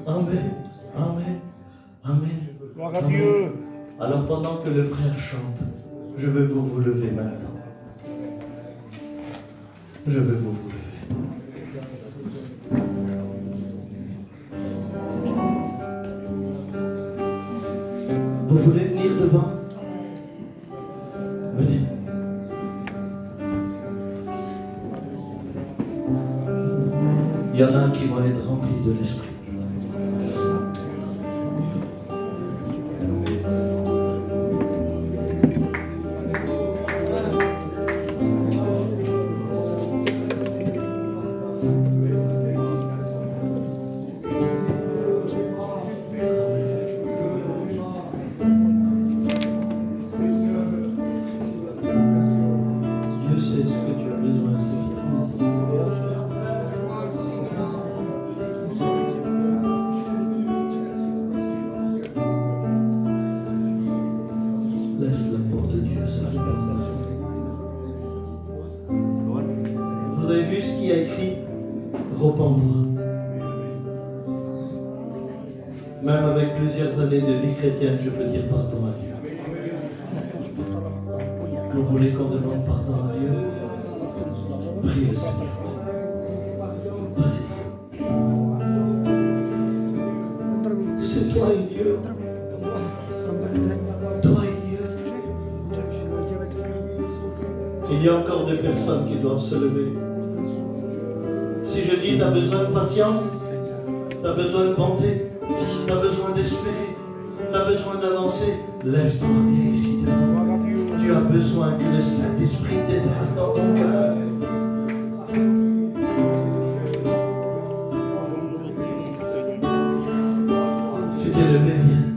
Speaker 1: Amen. Amen. Amen.
Speaker 2: Gloire à Dieu.
Speaker 1: Alors pendant que le frère chante, je veux que vous vous levez maintenant. Je veux que vous vous levez. Vous voulez venir devant? Venez. Il y en a qui vont être remplis de l'Esprit. Dieu sait ce que tu as besoin, laisse l'amour de Dieu s'arriver. Vous avez vu ce qu'il y a écrit? Repens-toi. Même avec plusieurs années de vie chrétienne, je peux dire pardon à Dieu. Vous voulez qu'on demande pardon à Dieu? Prie le Seigneur. Vas-y. C'est toi et Dieu. Toi et Dieu. Il y a encore des personnes qui doivent se lever. Si je dis, tu as besoin de patience, tu as besoin de bonté, tu as besoin d'espérer, tu as besoin d'avancer, lève-toi, viens ici devant. Tu as besoin que le Saint-Esprit déverse dans ton cœur. Tu t'es levé, viens.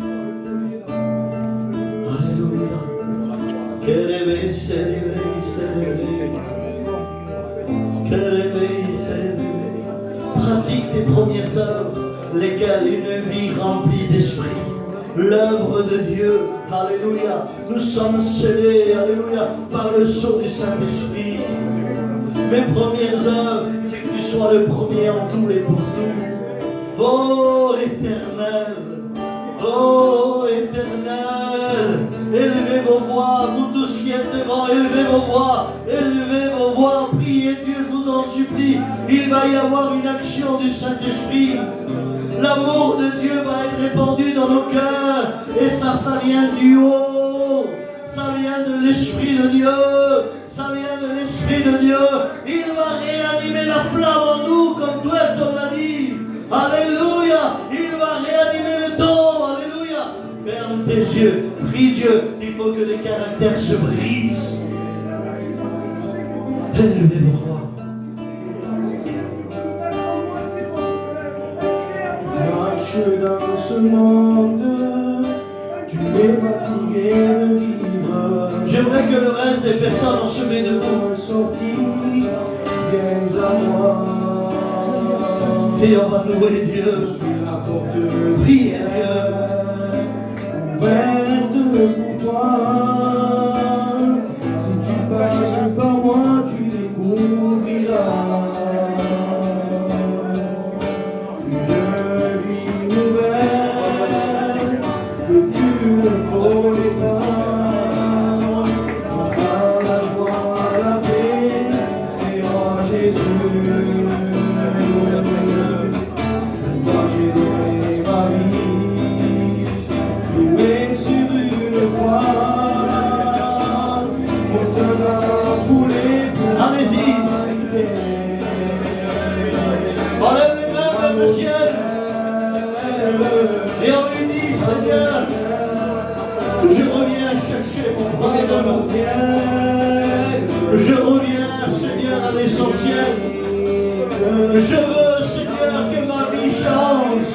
Speaker 1: Alléluia. Que levé, c'est levé, c'est levé. Que réveil s'éveille. Pratique tes premières œuvres, lesquelles une vie remplie d'esprit. L'œuvre de Dieu, alléluia. Nous sommes scellés, alléluia, par le sceau du Saint-Esprit. Mes premières œuvres, c'est que tu sois le premier en tout et pour tout. Oh éternel, oh éternel, élevez vos voix, vous tous qui êtes devant, élevez vos voix, priez Dieu, je vous en supplie. Il va y avoir une action du Saint-Esprit. L'amour de Dieu va être répandu dans nos cœurs. Et ça vient du haut. Ça vient de l'Esprit de Dieu. Ça vient de l'Esprit de Dieu. Il va réanimer la flamme en nous, comme toi on l'a dit. Alléluia. Il va réanimer le don. Alléluia. Ferme tes yeux. Prie Dieu. Il faut que les caractères se brisent. Élevez vos voix.
Speaker 3: Dans ce monde, tu es fatigué de vivre.
Speaker 1: J'aimerais que le reste des personnes en se met debout.
Speaker 3: Sortis, viens à moi.
Speaker 1: Et on va louer Dieu.
Speaker 3: Je suis la porte de
Speaker 1: Priez Dieu.
Speaker 3: ouverte pour toi. Si tu passes par moi, tu découvriras.
Speaker 1: Et on lui dit, Seigneur, je reviens chercher mon premier amour. Je reviens, Seigneur, à l'essentiel. Je veux, Seigneur, que ma vie change.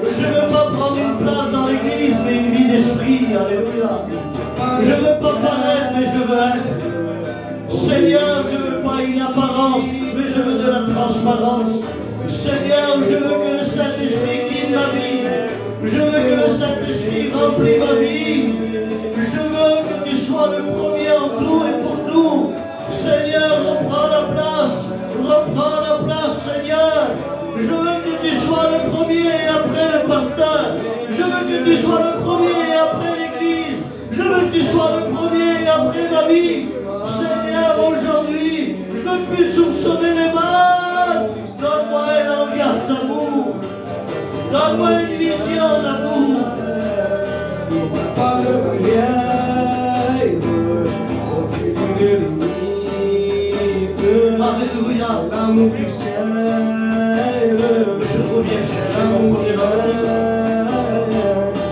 Speaker 1: Je ne veux pas prendre une place dans l'église, mais une vie d'esprit. Alléluia. Je ne veux pas paraître, mais je veux être. Seigneur, je ne veux pas une apparence, mais je veux de la transparence. Seigneur, je veux que le Saint-Esprit guide ma vie. Je veux que le Saint-Esprit remplisse ma vie. Je veux que tu sois le premier en tout et pour tout. Seigneur, reprends la place, Seigneur. Je veux que tu sois le premier et après le pasteur. Je veux que tu sois le premier et après l'église. Je veux que tu sois le premier et après ma vie. Seigneur, aujourd'hui, je ne veux plus soupçonner les malades. Donne-moi un langage d'amour. Donne-moi une vision d'amour.
Speaker 3: Pas de barrière, aucune limite.
Speaker 1: Alléluia.
Speaker 3: L'amour du ciel,
Speaker 1: Je reviens chercher mon premier amour.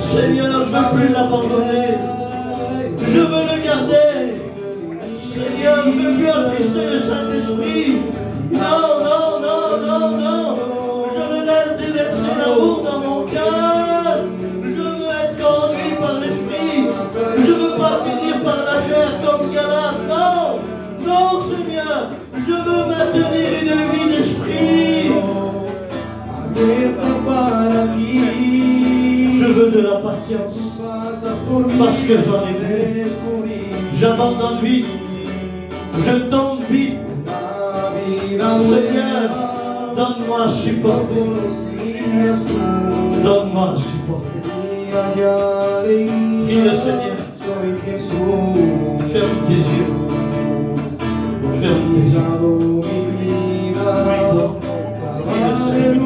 Speaker 1: Seigneur, je ne veux plus l'abandonner. Je veux le garder. Seigneur, je ne veux plus attrister le Saint-Esprit. Non, non, non, non, non. Je me laisse déverser l'amour dans mon cœur. Je veux être conduit par l'Esprit. Je ne veux pas finir par la chair comme Galate. Non, non, Seigneur. Je veux maintenir une vie d'esprit. Je veux de la patience. Parce que j'en ai plus. J'abandonne vite. Je tombe vite. Seigneur, donne-moi à supporter. Donne-moi à supporter. Prie le Seigneur. Ferme tes yeux. Ferme tes yeux. Prie-toi. Prie le Seigneur.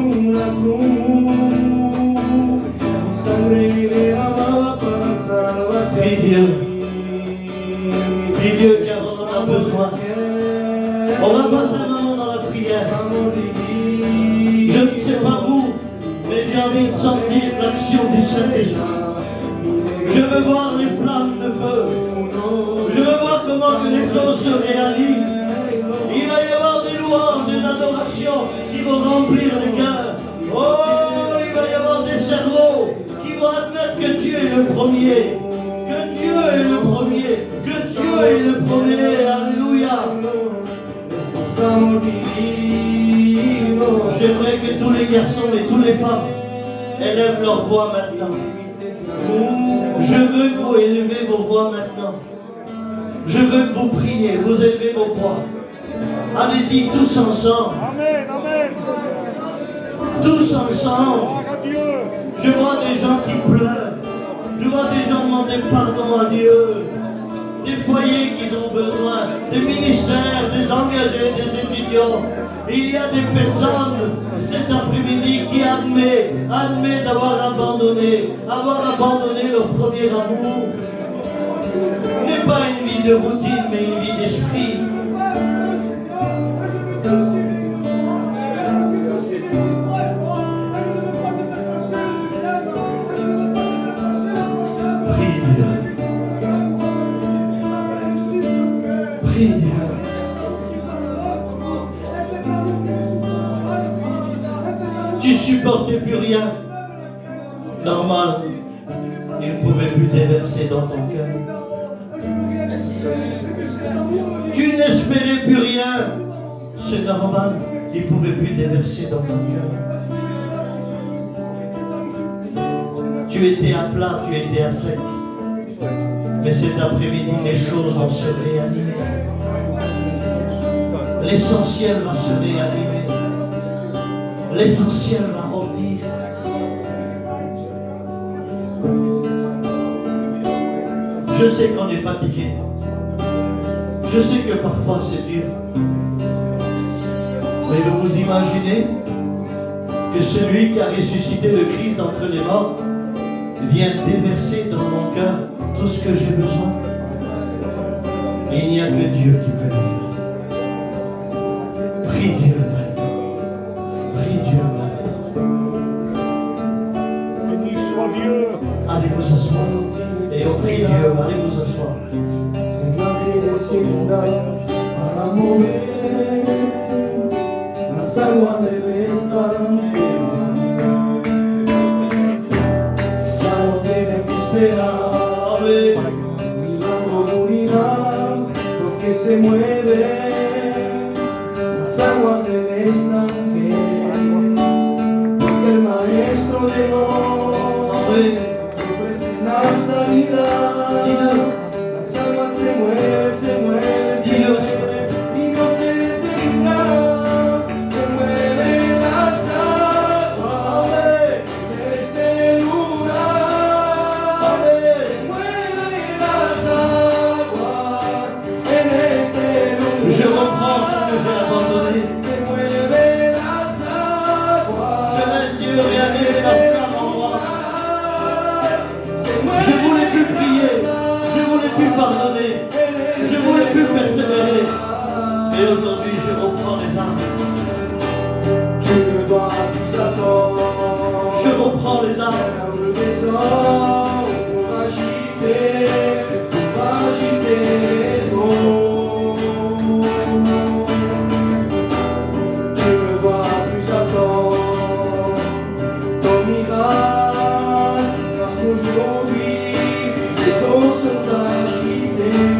Speaker 1: Prie Dieu. Prie Dieu car on en a besoin. On va passer un moment dans la prière. Je ne sais pas vous, mais j'ai envie de sentir l'action du Saint-Esprit. Je veux voir les flammes de feu. Je veux voir comment que les choses se réalisent. Il va y avoir des louanges, des adorations qui vont remplir le cœur. Oh, il va y avoir des cerveaux qui vont admettre que Dieu est le premier. Que Dieu est le premier. Que Dieu est le premier. Alléluia. J'aimerais que tous les garçons et toutes les femmes élèvent leur voix maintenant. Je veux que vous élevez vos voix maintenant. Je veux que vous priez, vous élevez vos voix. Allez-y tous ensemble.
Speaker 2: Amen, amen.
Speaker 1: Tous ensemble.
Speaker 2: Gloire à Dieu.
Speaker 1: Je vois des gens qui pleurent. Je vois des gens demander pardon à Dieu. Des foyers qu'ils ont besoin. Des ministères, des engagés, des étudiants. Il y a des personnes cet après-midi qui admettent d'avoir abandonné leur premier amour. Ce n'est pas une vie de routine, mais une vie d'esprit. Prie Dieu. Tu supportais plus rien. Normal. Il ne pouvait plus déverser dans ton cœur. Tu n'espérais plus rien. C'est normal. Il ne pouvait plus déverser dans ton cœur. Tu étais à plat, tu étais à sec. Mais cet après-midi, les choses vont se réanimer. L'essentiel va se réanimer. L'essentiel va revenir. Je sais qu'on est fatigué. Je sais que parfois c'est dur. Mais vous imaginez que celui qui a ressuscité le Christ d'entre les morts vient déverser dans mon cœur tout ce que j'ai besoin. Il n'y a que Dieu qui peut le faire. Prie Dieu maintenant. Prie Dieu maintenant.
Speaker 2: Béni soit Dieu.
Speaker 1: Allez vous asseoir. Et on prie Dieu. Allez vous asseoir.
Speaker 3: Porque se mueve las aguas del estanque, porque el maestro de hoy ofrece la sanidad. Las aguas se mueven, se mueven, se mueven y no se detendrán. Se mueven las aguas en este lugar. Se mueven las aguas en este lugar.
Speaker 1: Je reprends ce que j'ai abandonné.
Speaker 3: Se mueven las aguas.
Speaker 1: Je laisse Dieu réanimer la flamme en moi.
Speaker 3: Se
Speaker 1: Je
Speaker 3: mueven
Speaker 1: voulais plus prier. Je voulais plus pardonner. Je voulais plus persévérer. Et aujourd'hui, je reprends les armes.
Speaker 3: Tu ne dois plus attendre.
Speaker 1: Je reprends les armes.
Speaker 3: Alors je descends pour agiter les eaux. Tu ne dois plus attendre ton miracle, parce qu'aujourd'hui les eaux sont agitées,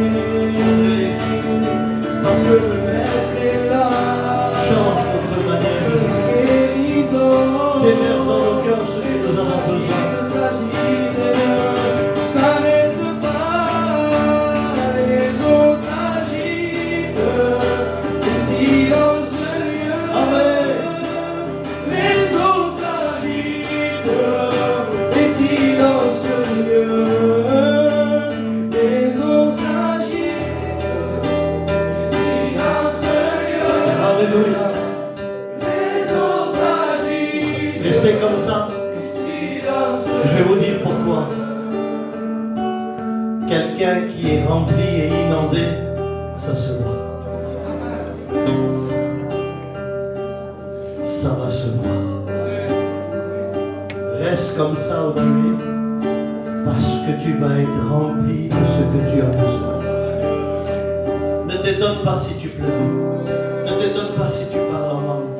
Speaker 3: parce que le Maître est là.
Speaker 1: Chante notre manière. Déverse dans nos cœurs ce que nous avons besoin.
Speaker 3: Ça n'aide pas, les eaux s'agitent, et si dans ce lieu, les eaux s'agitent, et si dans ce lieu, les eaux s'agitent, et si dans ce lieu,
Speaker 1: Alléluia. Restez comme ça. Je vais vous dire pourquoi. Quelqu'un qui est rempli et inondé, ça se voit. Ça va se voir. Reste comme ça où tu es, parce que tu vas être rempli de ce que tu as besoin. Ne t'étonne pas si tu pleures. Ne t'étonne pas si tu parles en langue.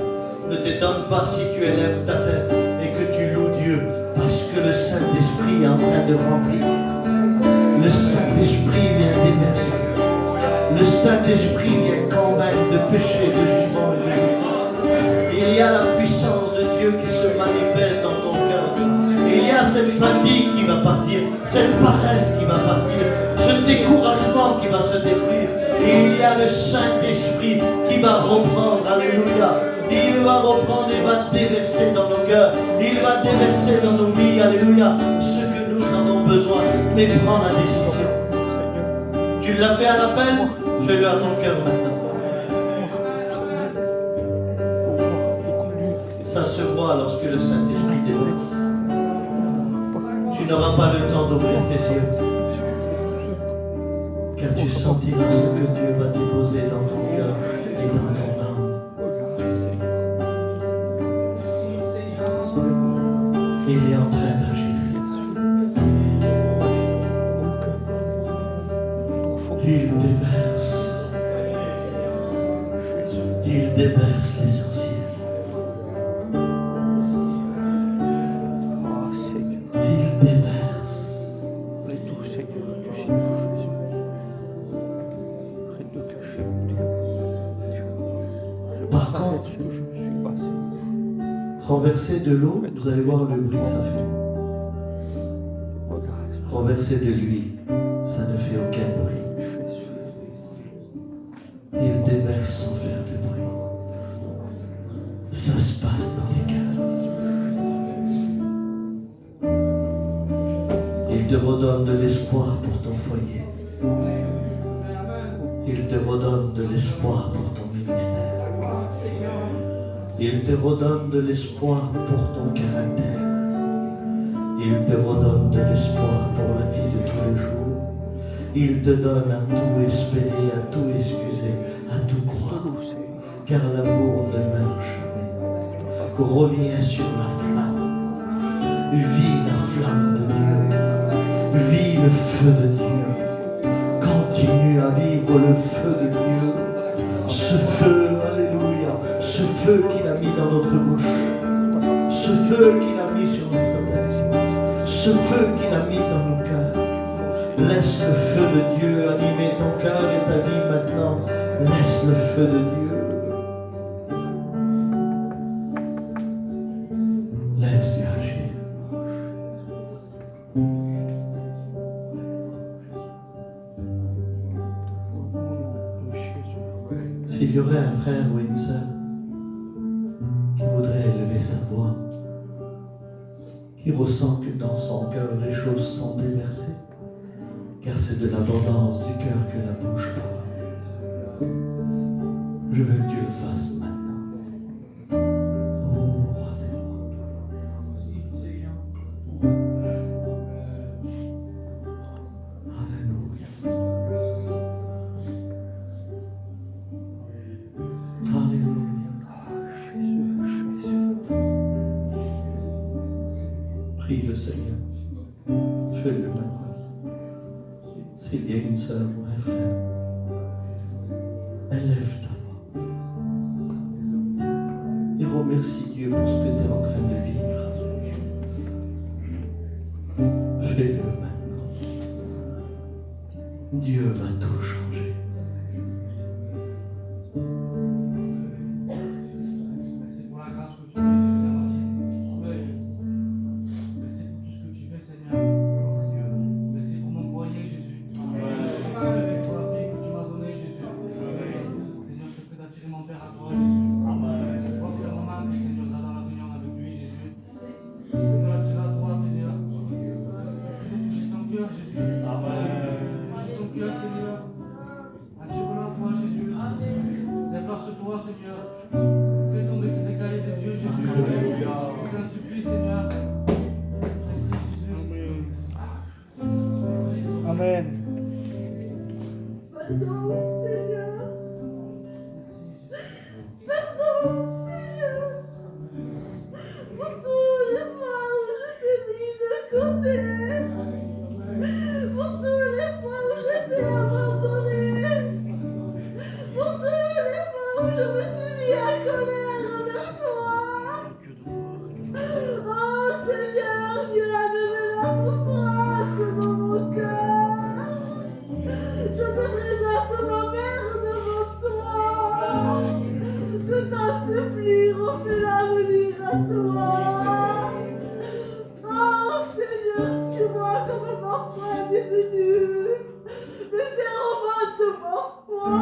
Speaker 1: Ne t'étonne pas si tu élèves ta tête et que tu loues Dieu, parce que le Saint-Esprit est en train de remplir. Le Saint-Esprit vient déverser. Le Le Saint-Esprit vient convaincre de péché, de jugement et de justice. Il y a la puissance de Dieu qui se manifeste dans ton cœur. Il y a cette fatigue qui va partir, cette paresse qui va partir, ce découragement qui va se détruire. Et il y a le Saint-Esprit qui va reprendre, alléluia. Il va reprendre et va déverser dans nos cœurs. Il va déverser dans nos vies, alléluia, ce que nous avons besoin. Mais prends la décision. Tu l'as fait à l'appel, fais-le à ton cœur maintenant. Ça se voit lorsque le Saint-Esprit déverse. Tu n'auras pas le temps d'ouvrir tes yeux, car tu sentiras ce que Dieu va déposer dans ton cœur et dans ton âme. Il est en train d'agir. Il déverse. Il déverse l'essentiel. Il déverse. Par contre, renverser de l'eau, vous allez voir le bruit que ça fait. Renverser de l'huile, ça ne fait aucun bruit. Il déverse sans faire de bruit. Ça se passe dans les cœurs. Il te redonne de l'espoir pour ton foyer. Il te redonne de l'espoir pour ton ministère. Il te redonne de l'espoir pour ton caractère. Il te redonne de l'espoir pour la vie de tous les jours. Il te donne à tout espérer, à tout excuser, à tout croire. Car l'amour ne meurt jamais. Reviens sur la flamme. Vis la flamme de Dieu. Vis le feu de Dieu. Continue à vivre le feu de Dieu. Ce feu, alléluia, ce feu qu'il a mis dans notre bouche, ce feu qu'il a mis sur notre tête, ce feu qu'il a mis dans nos cœurs. Laisse le feu de Dieu animer ton cœur et ta vie maintenant. Laisse le feu de Dieu. Laisse Dieu agir. S'il y aurait un frère ou une sœur qui voudrait élever sa voix, qui ressent que dans son cœur les choses sont déversées, car c'est de l'abondance du cœur que la bouche parle. Je veux que Dieu le fasse maintenant. Oh, roi des rois. Alléluia. Prie le Seigneur. Fais-le maintenant. S'il y a une sœur ou un frère, élève ta voix. Et remercie Dieu pour ce que tu es en train de vivre. Fais-le maintenant. Dieu va tout changer.
Speaker 3: Merci pour la grâce que tu fais, Jésus, dans ma vie. Merci pour tout ce que tu fais, Seigneur. Merci pour mon foyer, Jésus. Merci pour la vie que tu m'as donnée, Jésus. Seigneur, je te prie d'attirer mon Père à toi, Jésus. Je crois que c'est normal que Seigneur là dans la réunion avec lui, Jésus. Je peux l'attirer à toi, Seigneur. Je touche son cœur, Jésus. Je touche son cœur, Seigneur.
Speaker 4: t'en supplie, refais l'avenir à toi. Oh Seigneur, tu vois comme ma foi diminue. Mais c'est augmente ma foi.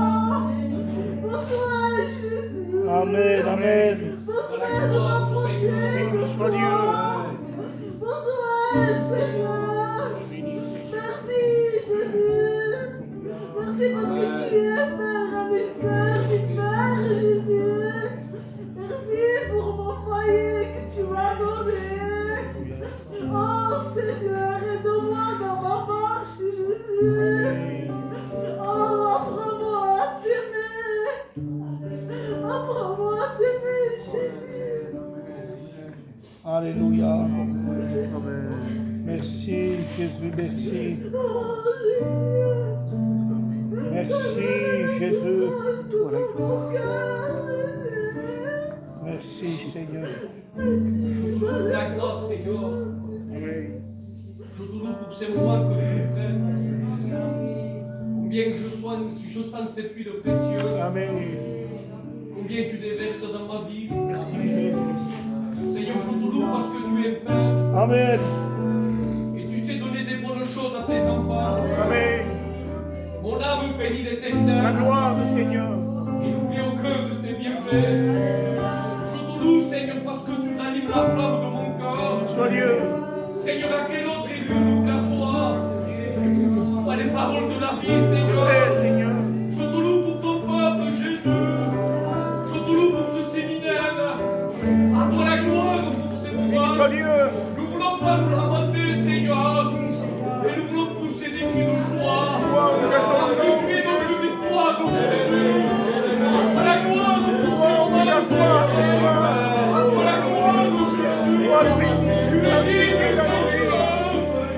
Speaker 4: Bonsoir Jésus.
Speaker 2: Amen, amen.
Speaker 4: Bonsoir de m'approcher de toi. Bonsoir Seigneur. Merci Jésus. Merci parce que tu es Père avec cœur d'hiver, Jésus. Merci pour mon foyer que tu m'as donné. Oh Seigneur, aide-moi dans ma marche, Jésus. Oh, apprends-moi à t'aimer. Apprends-moi à t'aimer, Jésus.
Speaker 2: Alléluia. Merci Jésus, merci.
Speaker 4: Oh, Jésus.
Speaker 2: Merci Jésus.
Speaker 4: Mon cœur, Jésus.
Speaker 2: Merci Seigneur.
Speaker 3: La grâce, Seigneur. Je te loue pour ces moments que tu nous prêtes. Combien que je sens cette huile précieuse.
Speaker 2: Amen.
Speaker 3: Combien tu déverses dans ma vie.
Speaker 2: Merci Jésus.
Speaker 3: Seigneur, je te loue parce que tu es Père.
Speaker 2: Amen.
Speaker 3: Et tu sais donner des bonnes choses à tes enfants.
Speaker 2: Amen.
Speaker 3: Mon âme bénit
Speaker 2: La
Speaker 3: l'Éternel.
Speaker 2: gloire du Seigneur.
Speaker 3: Et n'oublie aucun de tes bienfaits. Je te loue, Seigneur, parce que tu rallumes la flamme de mon cœur.
Speaker 2: Sois Dieu.
Speaker 3: Seigneur, à quel autre élu qu'à toi? Toi, les paroles de la vie, Seigneur.
Speaker 2: Père, Seigneur.
Speaker 3: Je te loue pour ton peuple, Jésus. Je te loue pour ce séminaire. À toi la gloire pour ces moments.
Speaker 2: Sois Dieu.
Speaker 3: Nous ne voulons pas nous lamenter, Seigneur. Et nous voulons pousser des cris de joie.
Speaker 2: Louange à ton
Speaker 3: Parce que
Speaker 2: nom,
Speaker 3: tu es
Speaker 2: Jésus.
Speaker 3: notre victoire, mon Jésus. À la gloire pour ces
Speaker 2: Louange à
Speaker 3: moments,
Speaker 2: toi, Seigneur.
Speaker 3: À la gloire, mon Jésus.
Speaker 2: Sois béni.
Speaker 3: Tu es riche, Seigneur.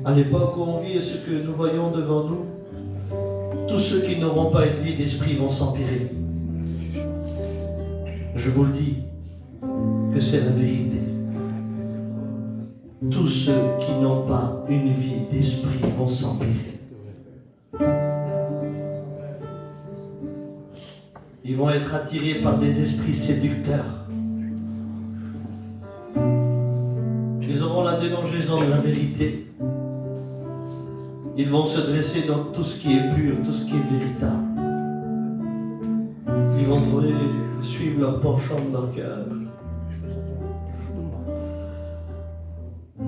Speaker 1: À l'époque où on vit et ce que nous voyons devant nous, tous ceux qui n'auront pas une vie d'esprit vont s'empirer. Je vous le dis, que c'est la vérité. Tous ceux qui n'ont pas une vie d'esprit vont s'empirer. Ils vont être attirés par des esprits séducteurs. Ils auront la démangeaison de la vérité. Ils vont se dresser dans tout ce qui est pur, tout ce qui est véritable. Ils vont suivre leur penchant de leur cœur.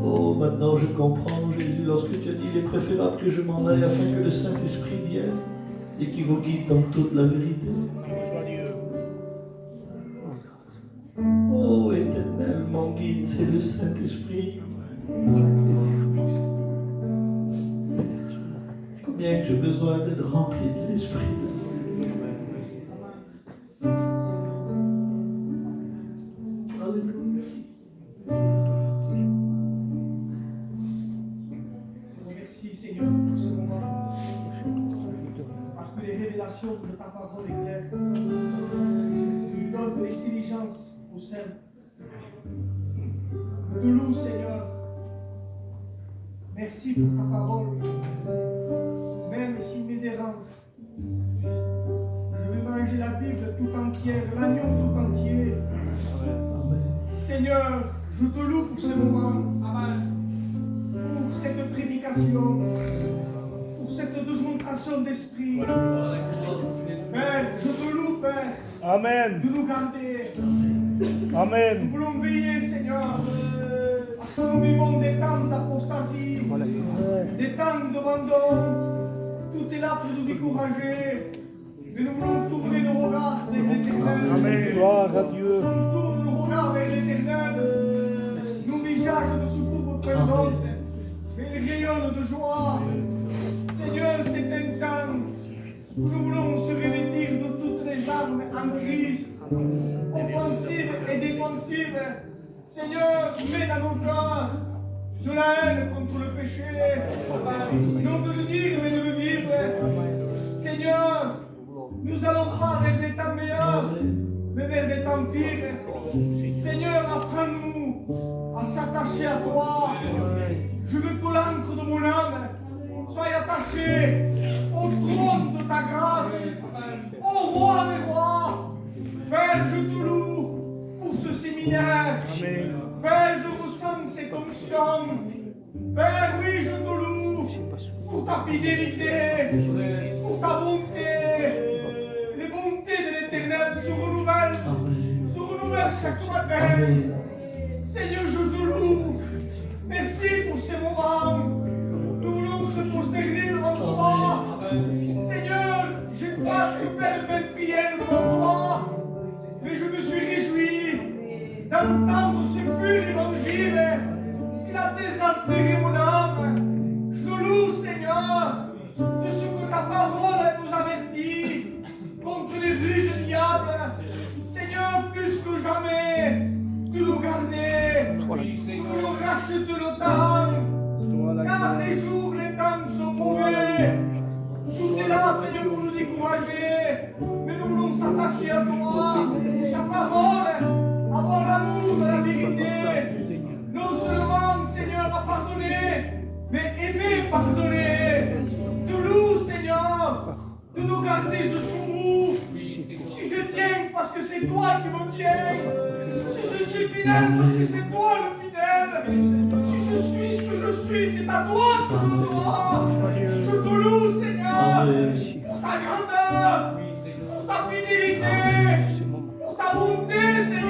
Speaker 1: Oh, maintenant je comprends, Jésus, lorsque tu as dit, il est préférable que je m'en aille afin que le Saint-Esprit vienne et qu'il vous guide dans toute la vérité.
Speaker 2: Sois Dieu.
Speaker 1: Oh, éternel, mon guide, c'est le Saint-Esprit. Combien que j'ai besoin d'être rempli de l'Esprit de Dieu. Alléluia.
Speaker 2: Merci Seigneur pour ce moment. Parce que les révélations de ta parole est claire. Tu nous donnes de l'intelligence au simple. Je te loue Seigneur. Merci pour ta parole. Même s'il me dérange. Je vais manger la Bible tout entière, l'agneau tout entier. Seigneur, je te loue pour ce moment.
Speaker 3: Amen.
Speaker 2: Pour cette prédication, pour cette démonstration d'esprit. Père, je te loue, Père,
Speaker 5: Amen.
Speaker 2: de nous garder.
Speaker 5: Amen.
Speaker 2: Nous voulons veiller, Seigneur, parce que nous vivons des temps d'apostasie, des temps d'abandon. Tout est là pour nous décourager. Mais nous voulons tourner nos regards vers l'Éternel.
Speaker 5: Amen. Gloire à Dieu.
Speaker 2: On tourne nos regards vers l'Éternel. Nos visages ne souffrent pour peu d'autres, mais ils rayonnent de joie. Seigneur, c'est un temps où nous voulons se revêtir de toutes les les armes en crise, offensives et défensives. Seigneur, mets dans nos cœurs de la haine contre le péché. Non de le dire, mais de le vivre. Seigneur, nous allons pas vers des temps meilleurs, mais vers des temps pires. Seigneur, apprends-nous à s'attacher à toi. Je veux que l'encre de mon âme soit attachée au trône de ta grâce, au roi des rois. Père, je te loue pour ce séminaire. Père, je ressens cette onction. Père, oui, je te loue pour ta fidélité, pour ta bonté. Les bontés de l'Éternel se renouvellent chaque matin. Seigneur, je te loue. Merci pour ces moments. Nous voulons se prosterner devant toi. Seigneur, je n'ai pas pu faire de prière devant toi, mais je me suis réjoui d'entendre ce pur évangile. Il a désaltéré mon âme. Je te loue, Seigneur, de ce que ta parole nous avertit contre les ruses du diable. Seigneur, plus que jamais, de nous garder. Nous nous rachète le temps, car les jours, les temps sont mauvais. Tout est là, Seigneur, pour nous décourager. Mais nous voulons s'attacher à toi, ta parole, avoir l'amour de la vérité. Non seulement, Seigneur, à pardonner, mais aimer pardonner. De nous, Seigneur, de nous garder jusqu'au bout. Si je tiens parce que c'est toi qui me tiens, si je suis fidèle parce que c'est toi le fidèle, si je suis ce que je suis, c'est à toi que je me dois. Je te loue, Seigneur, pour ta grandeur, pour ta fidélité, pour ta bonté, Seigneur.